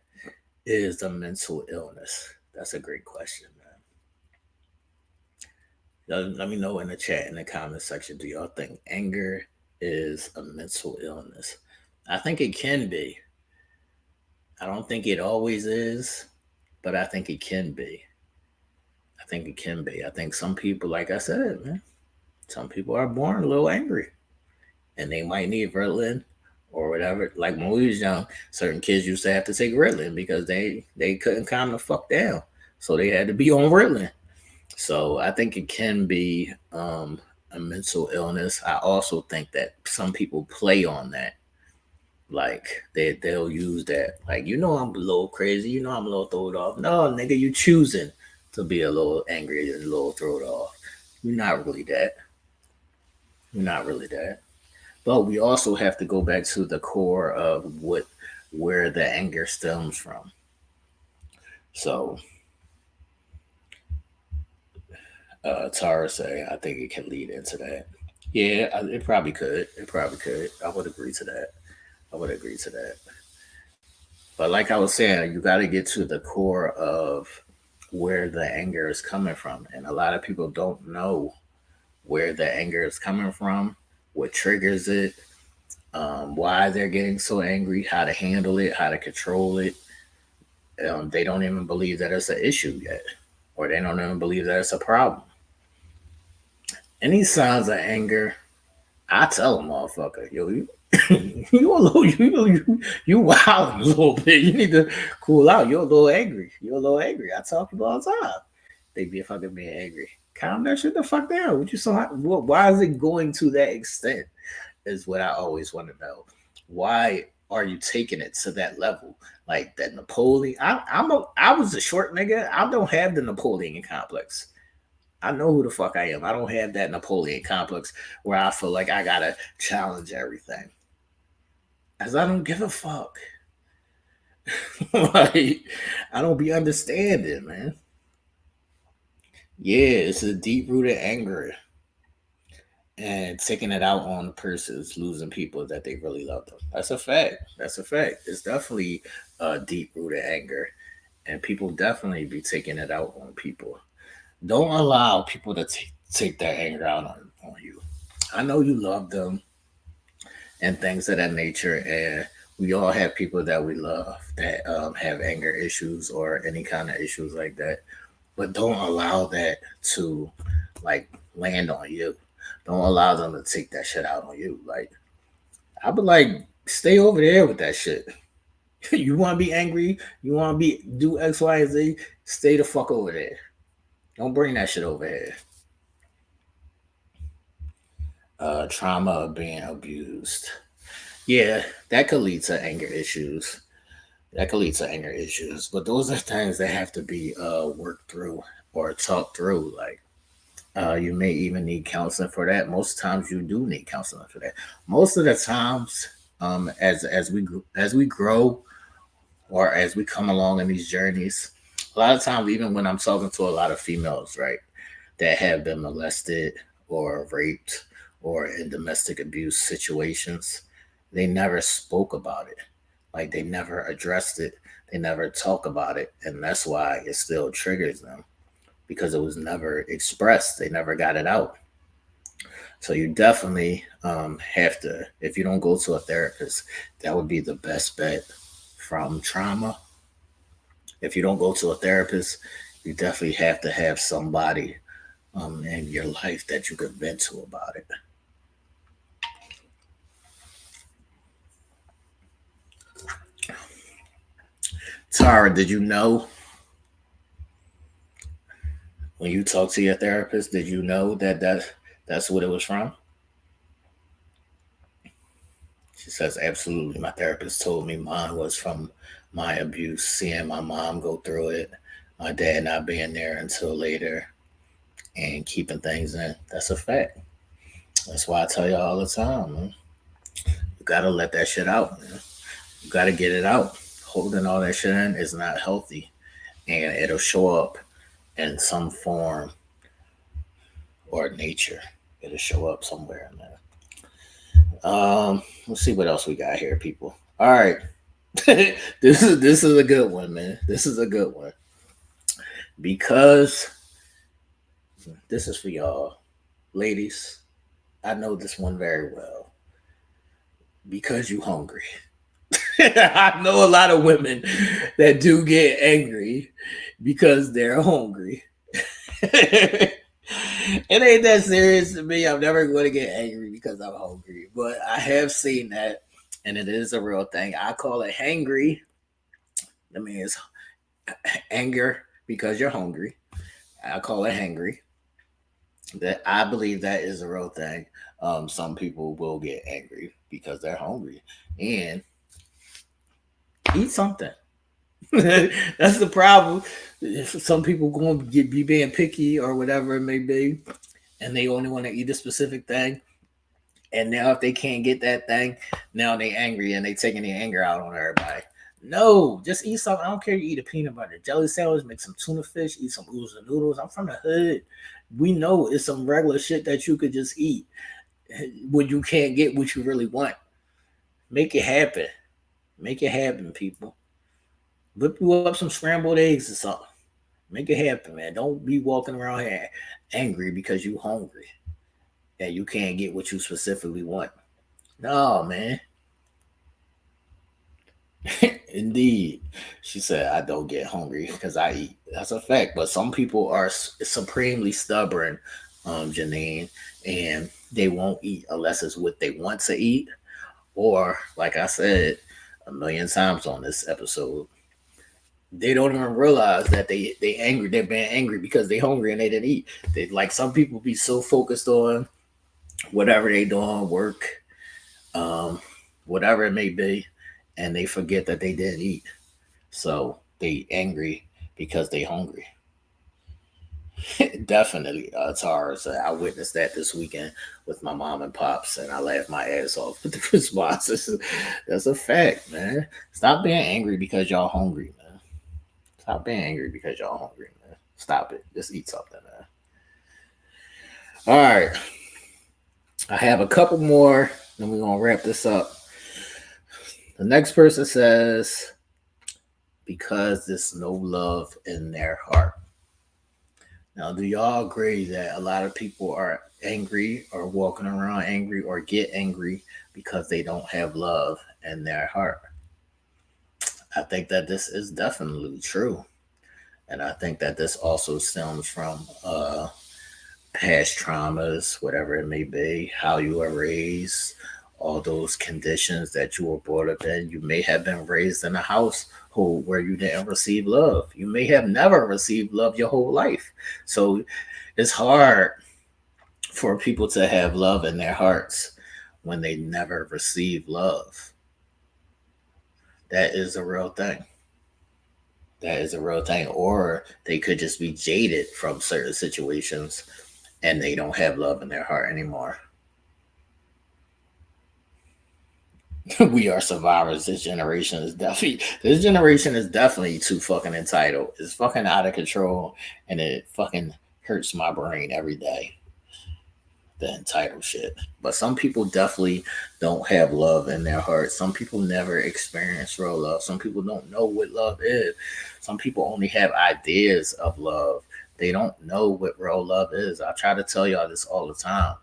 is a mental illness? That's a great question, man. Let me know in the chat in the comment section. Do y'all think anger is a mental illness? I think it can be. I don't think it always is, but I think it can be. I think it can be. I think some people, like I said, man, some people are born a little angry and they might need Ritalin or whatever. Like when we was young, certain kids used to have to take Ritalin because they couldn't calm the fuck down. So they had to be on Ritalin. So I think it can be a mental illness. I also think that some people play on that. Like they'll use that. Like, I'm a little crazy. I'm a little thrown off. No, nigga, you choosing to be a little angry and a little thrown off. You're not really that. You're not really that. But we also have to go back to the core of where the anger stems from. So Tara say, I think it can lead into that. Yeah, it probably could. It probably could. I would agree to that. I would agree to that. But like I was saying, you got to get to the core of where the anger is coming from. And a lot of people don't know where the anger is coming from, what triggers it, why they're getting so angry, how to handle it, how to control it. They don't even believe that it's an issue yet, or they don't even believe that it's a problem. Any signs of anger, I tell a motherfucker, yo, you a little, you wild a little bit. You need to cool out. You're a little angry. You're a little angry. I tell people all the time. They be fucking being angry. Calm that shit the fuck down. What you so? Why is it going to that extent? Is what I always want to know. Why are you taking it to that level? Like that Napoleon. I was a short nigga. I don't have the Napoleon complex. I know who the fuck I am. I don't have that Napoleon complex where I feel like I gotta challenge everything. As I don't give a fuck. Like, I don't be understanding, man. Yeah, it's a deep rooted anger. And taking it out on persons losing people that they really love them. That's a fact. That's a fact. It's definitely a deep rooted anger. And people definitely be taking it out on people. Don't allow people to take that anger out on you. I know you love them and things of that nature. And we all have people that we love that have anger issues or any kind of issues like that. But don't allow that to like land on you. Don't allow them to take that shit out on you. Like, I be like, stay over there with that shit. You want to be angry? You want to do X, Y, and Z? Stay the fuck over there. Don't bring that shit over here. Trauma of being abused. Yeah, that could lead to anger issues. That could lead to anger issues. But those are things that have to be worked through or talked through. Like, you may even need counseling for that. Most times, you do need counseling for that. Most of the times, as we grow or as we come along in these journeys, a lot of times, even when I'm talking to a lot of females, right, that have been molested or raped or in domestic abuse situations, they never spoke about it. Like they never addressed it. They never talk about it, and that's why it still triggers them because it was never expressed. They never got it out. So you definitely have to, if you don't go to a therapist, that would be the best bet from trauma. If you don't go to a therapist, you definitely have to have somebody in your life that you can vent to about it. Tara, did you know when you talk to your therapist, did you know that's what it was from? She says, absolutely. My therapist told me mine was from my abuse, seeing my mom go through it, my dad not being there until later, and keeping things in. That's a fact. That's why I tell y'all all the time, man. You gotta let that shit out, man. You gotta get it out. Holding all that shit in is not healthy, and it'll show up in some form or nature. It'll show up somewhere in there. Let's see what else we got here, people. All right. This is a good one, man. This is a good one. Because this is for y'all. Ladies, I know this one very well. Because you hungry. I know a lot of women that do get angry because they're hungry. It ain't that serious to me. I'm never going to get angry because I'm hungry. But I have seen that, and it is a real thing. I call it hangry. I mean, it's anger because you're hungry. I call it hangry. That I believe that is a real thing. Some people will get angry because they're hungry. And eat something. That's the problem. Some people going to be being picky or whatever it may be, and they only want to eat a specific thing. And now, if they can't get that thing, now they angry and they taking their anger out on everybody. No, just eat something. I don't care. You eat a peanut butter jelly sandwich, make some tuna fish, eat some oodles and noodles. I'm from the hood. We know it's some regular shit that you could just eat when you can't get what you really want. Make it happen. Make it happen, people. Whip you up some scrambled eggs or something. Make it happen, man. Don't be walking around here angry because you hungry and you can't get what you specifically want. No, man. Indeed. She said, I don't get hungry because I eat. That's a fact. But some people are supremely stubborn, Janine, and they won't eat unless it's what they want to eat. Or, like I said a million times on this episode, they don't even realize that they angry. They're being angry because they hungry and they didn't eat. They, like some people be so focused on whatever they doing, work, whatever it may be, and they forget that they didn't eat. So they angry because they hungry. Definitely, Tara. So I witnessed that this weekend with my mom and pops, and I laughed my ass off with the responses. That's a fact, man. Stop being angry because y'all hungry, man. Stop being angry because y'all hungry, man. Stop it. Just eat something, man. All right. I have a couple more, and we're gonna wrap this up. The next person says, because there's no love in their heart. Now, do y'all agree that a lot of people are angry or walking around angry or get angry because they don't have love in their heart? I think that this is definitely true. And I think that this also stems from past traumas, whatever it may be, how you were raised, all those conditions that you were brought up in. You may have been raised in a household where you didn't receive love. You may have never received love your whole life. So it's hard for people to have love in their hearts when they never receive love. That is a real thing. That is a real thing. Or they could just be jaded from certain situations and they don't have love in their heart anymore. We are survivors. This generation is definitely too fucking entitled. It's fucking out of control, and it fucking hurts my brain every day. The entitled shit. But some people definitely don't have love in their heart. Some people never experience real love. Some people don't know what love is. Some people only have ideas of love. They don't know what real love is. I try to tell y'all this all the time.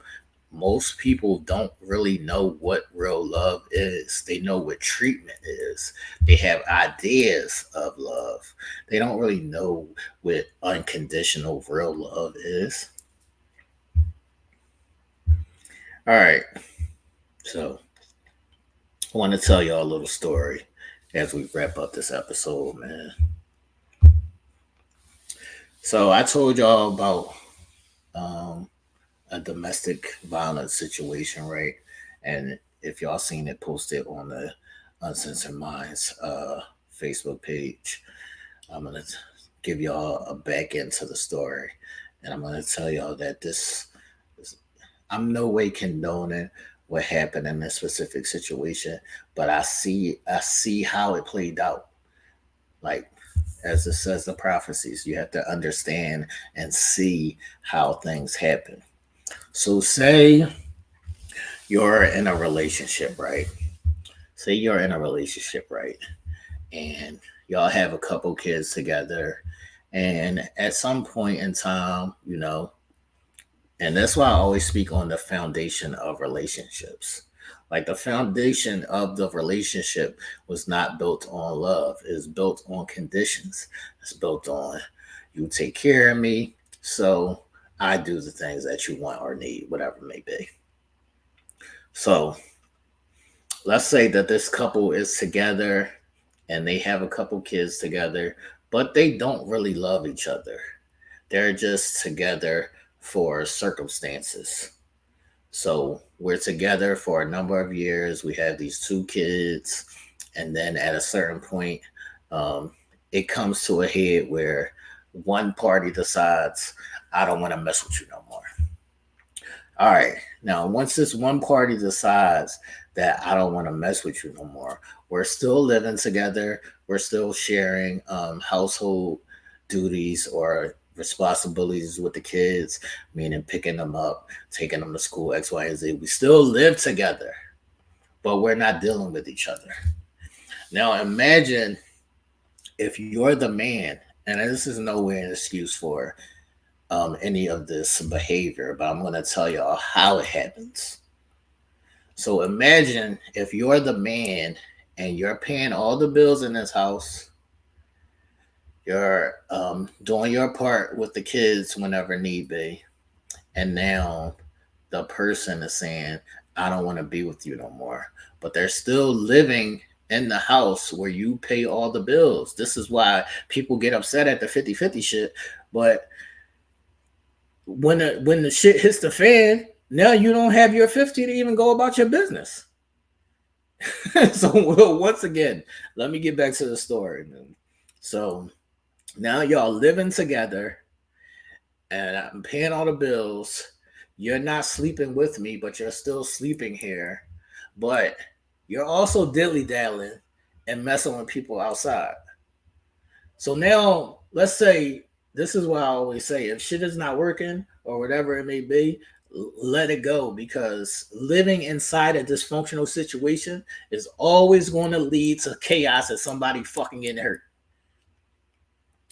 Most people don't really know what real love is. They know what treatment is. They have ideas of love. They don't really know what unconditional real love is. All right. So I want to tell y'all a little story as we wrap up this episode, man. So I told y'all about a domestic violence situation, right? And if y'all seen it posted on the Uncensored Minds Facebook page. I'm gonna give y'all a back into the story, and I'm gonna tell y'all that I'm no way condoning what happened in this specific situation, but I see how it played out. Like, as it says, the prophecies, you have to understand and see how things happen. So say you're in a relationship, right? Say you're in a relationship, right? And y'all have a couple kids together. And at some point in time, and that's why I always speak on the foundation of relationships. Like, the foundation of the relationship was not built on love. It's built on conditions. It's built on you take care of me, so I do the things that you want or need, whatever it may be. So let's say that this couple is together and they have a couple kids together, but they don't really love each other. They're just together for circumstances. So we're together for a number of years. We have these two kids. And then at a certain point, it comes to a head where one party decides, I don't want to mess with you no more. All right. Now, once this one party decides that I don't want to mess with you no more, we're still living together. We're still sharing household duties or responsibilities with the kids, meaning picking them up, taking them to school, X, Y, and Z. We still live together, but we're not dealing with each other. Now, imagine if you're the man, and this is nowhere an excuse for any of this behavior, but I'm going to tell y'all how it happens. So imagine if you're the man and you're paying all the bills in this house. You're doing your part with the kids whenever need be. And now the person is saying, I don't want to be with you no more. But they're still living in the house where you pay all the bills. This is why people get upset at the 50-50 shit. But when the shit hits the fan, now you don't have your 50 to even go about your business. So once again, let me get back to the story. So now y'all living together and I'm paying all the bills. You're not sleeping with me, but you're still sleeping here. But you're also dilly-dallying and messing with people outside. So now, let's say, this is what I always say, if shit is not working or whatever it may be, let it go, because living inside a dysfunctional situation is always going to lead to chaos and somebody fucking getting hurt.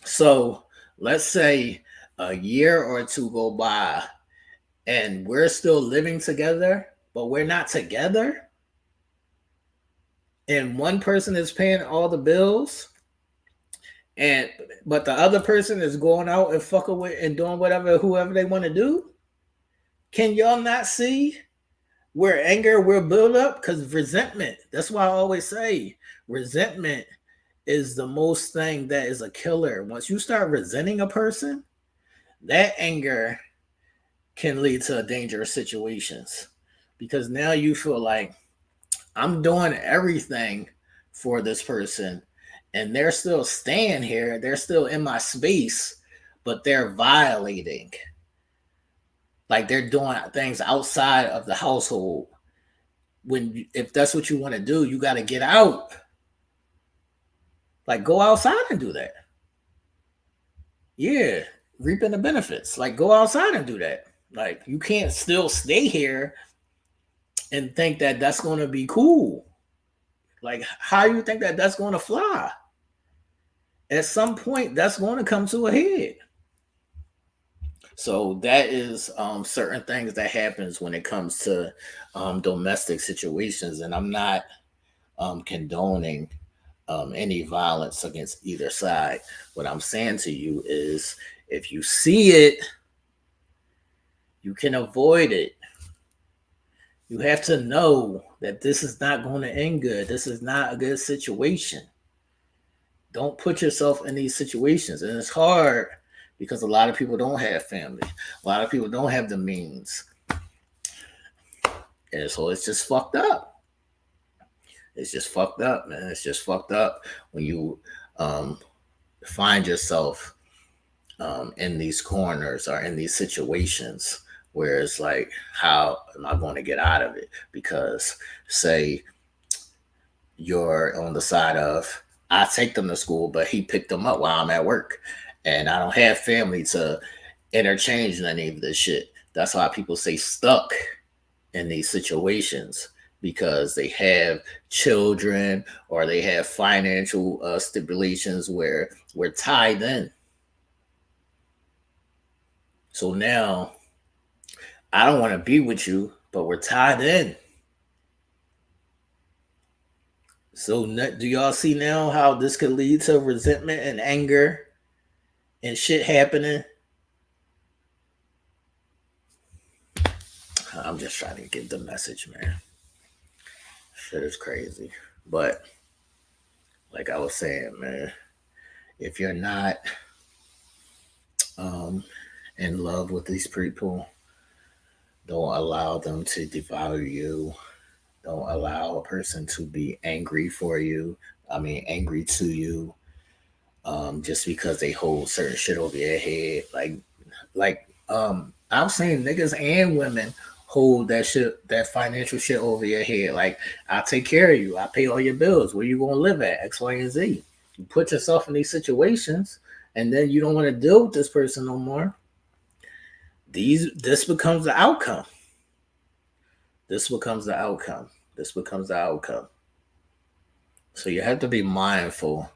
So let's say a year or two go by and we're still living together, but we're not together. And one person is paying all the bills, but the other person is going out and fucking with and doing whoever they want to do. Can y'all not see where anger will build up? Because resentment, that's why I always say resentment is the most thing that is a killer. Once you start resenting a person, that anger can lead to dangerous situations, because now you feel like I'm doing everything for this person and they're still staying here. They're still in my space, but they're violating. Like, they're doing things outside of the household. If that's what you want to do, you got to get out. Like, go outside and do that. Yeah, reaping the benefits. Like, go outside and do that. Like, you can't still stay here and think that that's going to be cool. Like, how you think that that's going to fly? At some point, that's going to come to a head. So that is certain things that happens when it comes to domestic situations. And I'm not condoning any violence against either side. What I'm saying to you is, if you see it, you can avoid it. You have to know that this is not going to end good. This is not a good situation. Don't put yourself in these situations. And it's hard because a lot of people don't have family. A lot of people don't have the means. And so it's just fucked up. It's just fucked up, man. It's just fucked up when you find yourself in these corners or in these situations where it's like, how am I going to get out of it? Because say you're on the side of, I take them to school, but he picked them up while I'm at work, and I don't have family to interchange any of this shit. That's why people say stuck in these situations, because they have children or they have financial stipulations where we're tied in. So now I don't want to be with you, but we're tied in. So do y'all see now how this could lead to resentment and anger and shit happening? I'm just trying to get the message, man. Shit is crazy. But like I was saying, man, if you're not in love with these people, don't allow them to devalue you. Don't allow a person to be angry for you. Angry to you, just because they hold certain shit over your head. I've seen niggas and women hold that shit, that financial shit over your head. Like, I'll take care of you. I pay all your bills. Where you gonna live at? X, Y, and Z. You put yourself in these situations, and then you don't want to deal with this person no more. This becomes the outcome. This becomes the outcome. This becomes the outcome. So you have to be mindful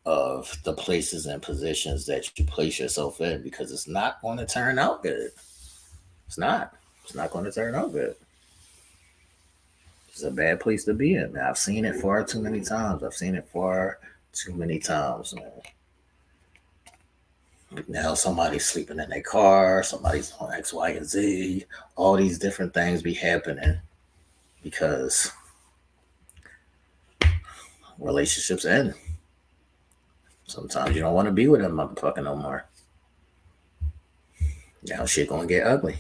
of the places and positions that you place yourself in, because it's not going to turn out good. It's not. It's not going to turn out good. It's a bad place to be in, man. I've seen it far too many times. Man. Now somebody's sleeping in their car, somebody's on X, Y, and Z. All these different things be happening because relationships end. Sometimes you don't want to be with them motherfucker no more. Now shit gonna get ugly.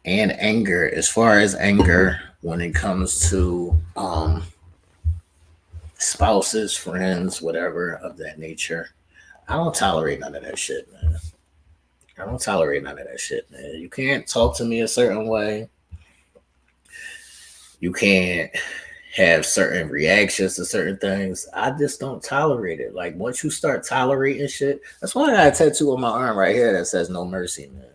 And anger, as far as anger, when it comes to spouses, friends, whatever of that nature, I don't tolerate none of that shit, man. You can't talk to me a certain way. You can't have certain reactions to certain things. I just don't tolerate it. Like, once you start tolerating shit, that's why I got a tattoo on my arm right here that says "No Mercy," man.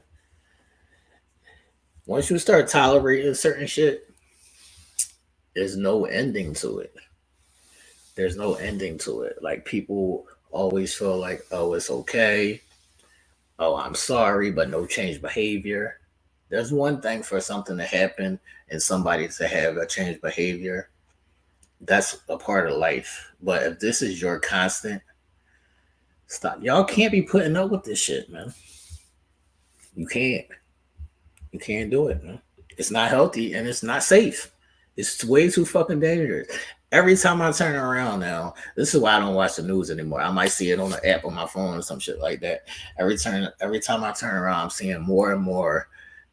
Once you start tolerating certain shit, there's no ending to it. Like, people always feel like, oh, it's okay. Oh, I'm sorry, but no change behavior. There's one thing for something to happen and somebody to have a change behavior. That's a part of life. But if this is your constant, stop. Y'all can't be putting up with this shit, man. You can't do it, man. It's not healthy and it's not safe. It's way too fucking dangerous. Every time I turn around now, this is why I don't watch the news anymore. I might see it on the app on my phone or some shit like that. Every time I turn around, I'm seeing more and more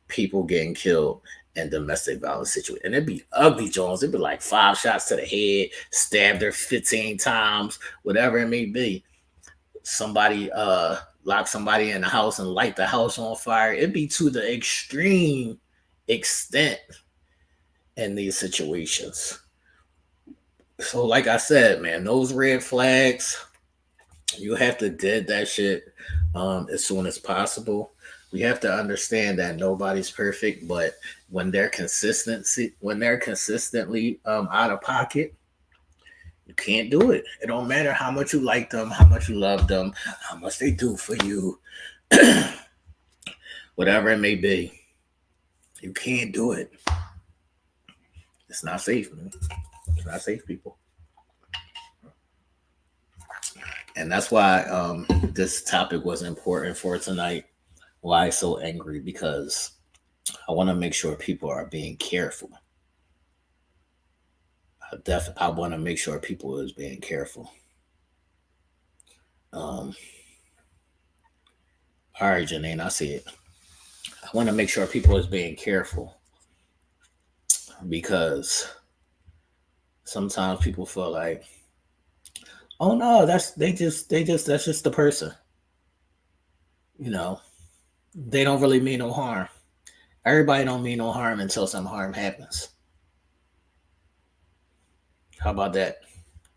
people getting killed in domestic violence situation. And it'd be ugly, Jones. It'd be like 5 shots to the head, stabbed her 15 times, whatever it may be. Somebody lock somebody in the house and light the house on fire. It'd be to the extreme extent in these situations. So like I said, man, those red flags, you have to dead that shit as soon as possible. We have to understand that nobody's perfect, but when they're consistently out of pocket, you can't do it. It don't matter how much you like them, how much you love them, how much they do for you, whatever it may be. You can't do it. It's not safe, man. It's not safe, people. And that's why this topic was important for tonight. Why so angry? Because I want to make sure people are being careful. I want to make sure people is being careful. All right, Janine, I see it. I want to make sure people is being careful because sometimes people feel like, oh no, that's that's just the person. You know, they don't really mean no harm. Everybody don't mean no harm until some harm happens. How about that?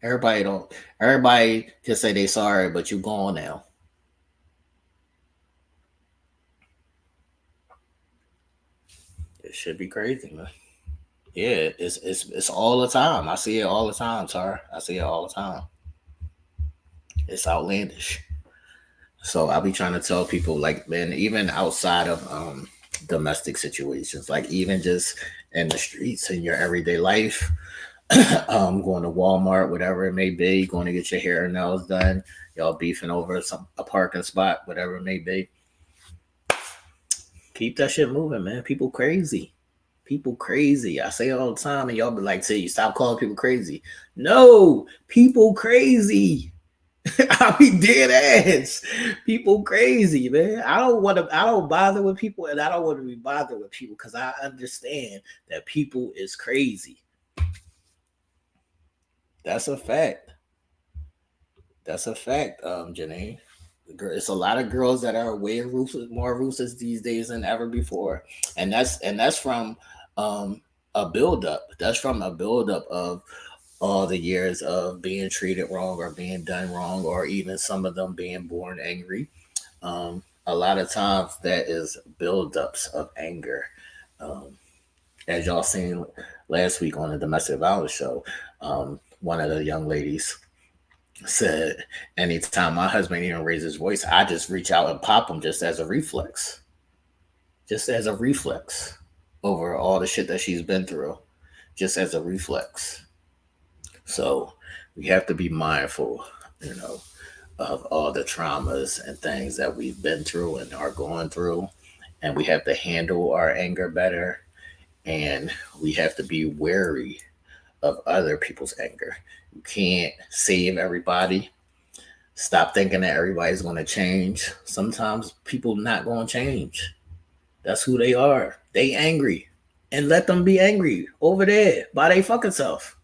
Everybody don't. Everybody just say they sorry, but you gone now. It should be crazy, man. Yeah, it's all the time. I see it all the time, Tar. I see it all the time. It's outlandish. So I'll be trying to tell people, like, man, even outside of domestic situations, like even just in the streets in your everyday life, going to Walmart, whatever it may be, going to get your hair and nails done, y'all beefing over a parking spot, whatever it may be. Keep that shit moving, man. People crazy. People crazy. I say it all the time, and y'all be like, "Say you stop calling people crazy." No, people crazy. I be dead ass. People crazy, man. I don't want to. I don't bother with people, and I don't want to be bothered with people because I understand that people is crazy. That's a fact. That's a fact, Janae. It's a lot of girls that are way ruthless, more ruthless these days than ever before, and that's from um, a buildup. That's from a buildup of all the years of being treated wrong or being done wrong, or even some of them being born angry. A lot of times that is buildups of anger. Um, as y'all seen last week on the domestic violence show, one of the young ladies said, anytime my husband even raises his voice, I just reach out and pop him just as a reflex, just as a reflex over all the shit that she's been through, just as a reflex. So we have to be mindful, you know, of all the traumas and things that we've been through and are going through. And we have to handle our anger better. And we have to be wary of other people's anger. You can't save everybody. Stop thinking that everybody's going to change. Sometimes people not going to change. That's who they are. They angry. And let them be angry over there by their fucking self.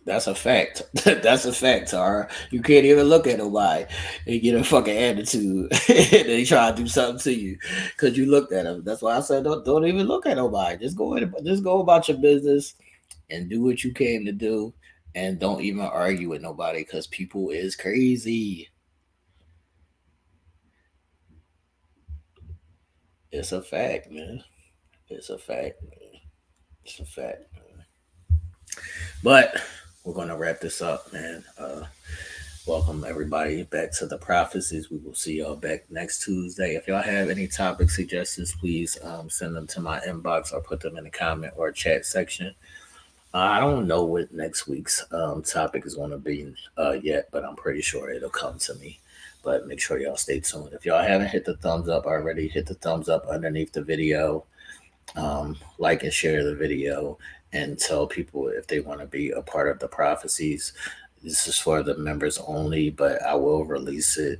That's a fact. That's a fact, Tara. You can't even look at nobody and get a fucking attitude and they try to do something to you because you looked at them. That's why I said don't even look at nobody. Just go about your business and do what you came to do, and don't even argue with nobody because people is crazy. It's a fact, man. It's a fact. Man. It's a fact. Man. But we're gonna wrap this up, man. Welcome everybody back to the Prophecies. We will see y'all back next Tuesday. If y'all have any topic suggestions, please send them to my inbox or put them in the comment or chat section. I don't know what next week's topic is going to be yet, but I'm pretty sure it'll come to me. But make sure y'all stay tuned. If y'all haven't hit the thumbs up already, hit the thumbs up underneath the video. Like and share the video and tell people if they want to be a part of the Prophecies. This is for the members only, but I will release it.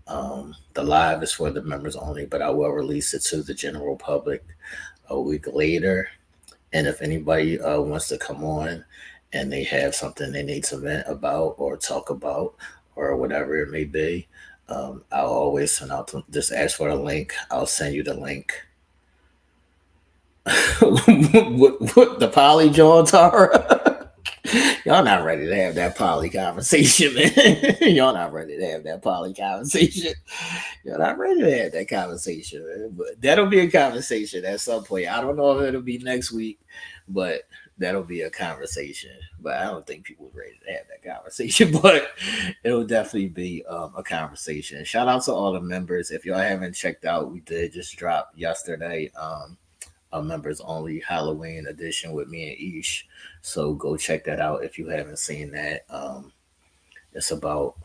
The live is for the members only, but I will release it to the general public a week later. And if anybody wants to come on and they have something they need to vent about or talk about or whatever it may be, I'll always send out just ask for a link. I'll send you the link. what the poly John Tara? Y'all not ready to have that poly conversation, man. Y'all not ready to have that poly conversation. You're not ready to have that conversation, man. But that'll be a conversation at some point. I don't know if it'll be next week, but that'll be a conversation. But I don't think people are ready to have that conversation. But it'll definitely be a conversation. Shout out to all the members. If y'all haven't checked out, we did just drop yesterday. A members only Halloween edition with me and Ish. So go check that out if you haven't seen that. It's about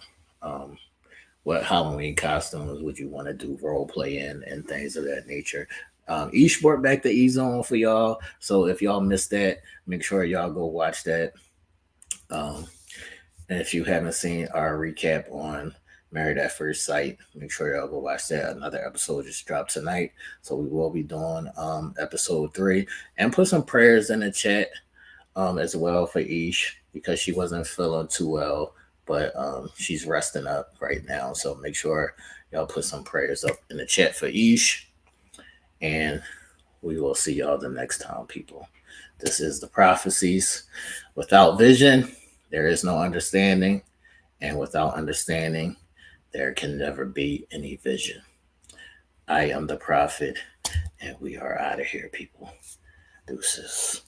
what Halloween costumes would you want to do role play in and things of that nature. Ish brought back the E Zone for y'all. So if y'all missed that, make sure y'all go watch that. And if you haven't seen our recap on Married at First Sight. Make sure y'all go watch that. Another episode just dropped tonight. So we will be doing episode 3. And put some prayers in the chat as well for Ish, because she wasn't feeling too well. But she's resting up right now. So make sure y'all put some prayers up in the chat for Ish. And we will see y'all the next time, people. This is the Prophecies. Without vision, there is no understanding. And without understanding, there can never be any vision. I am the prophet, and we are out of here, people. Deuces.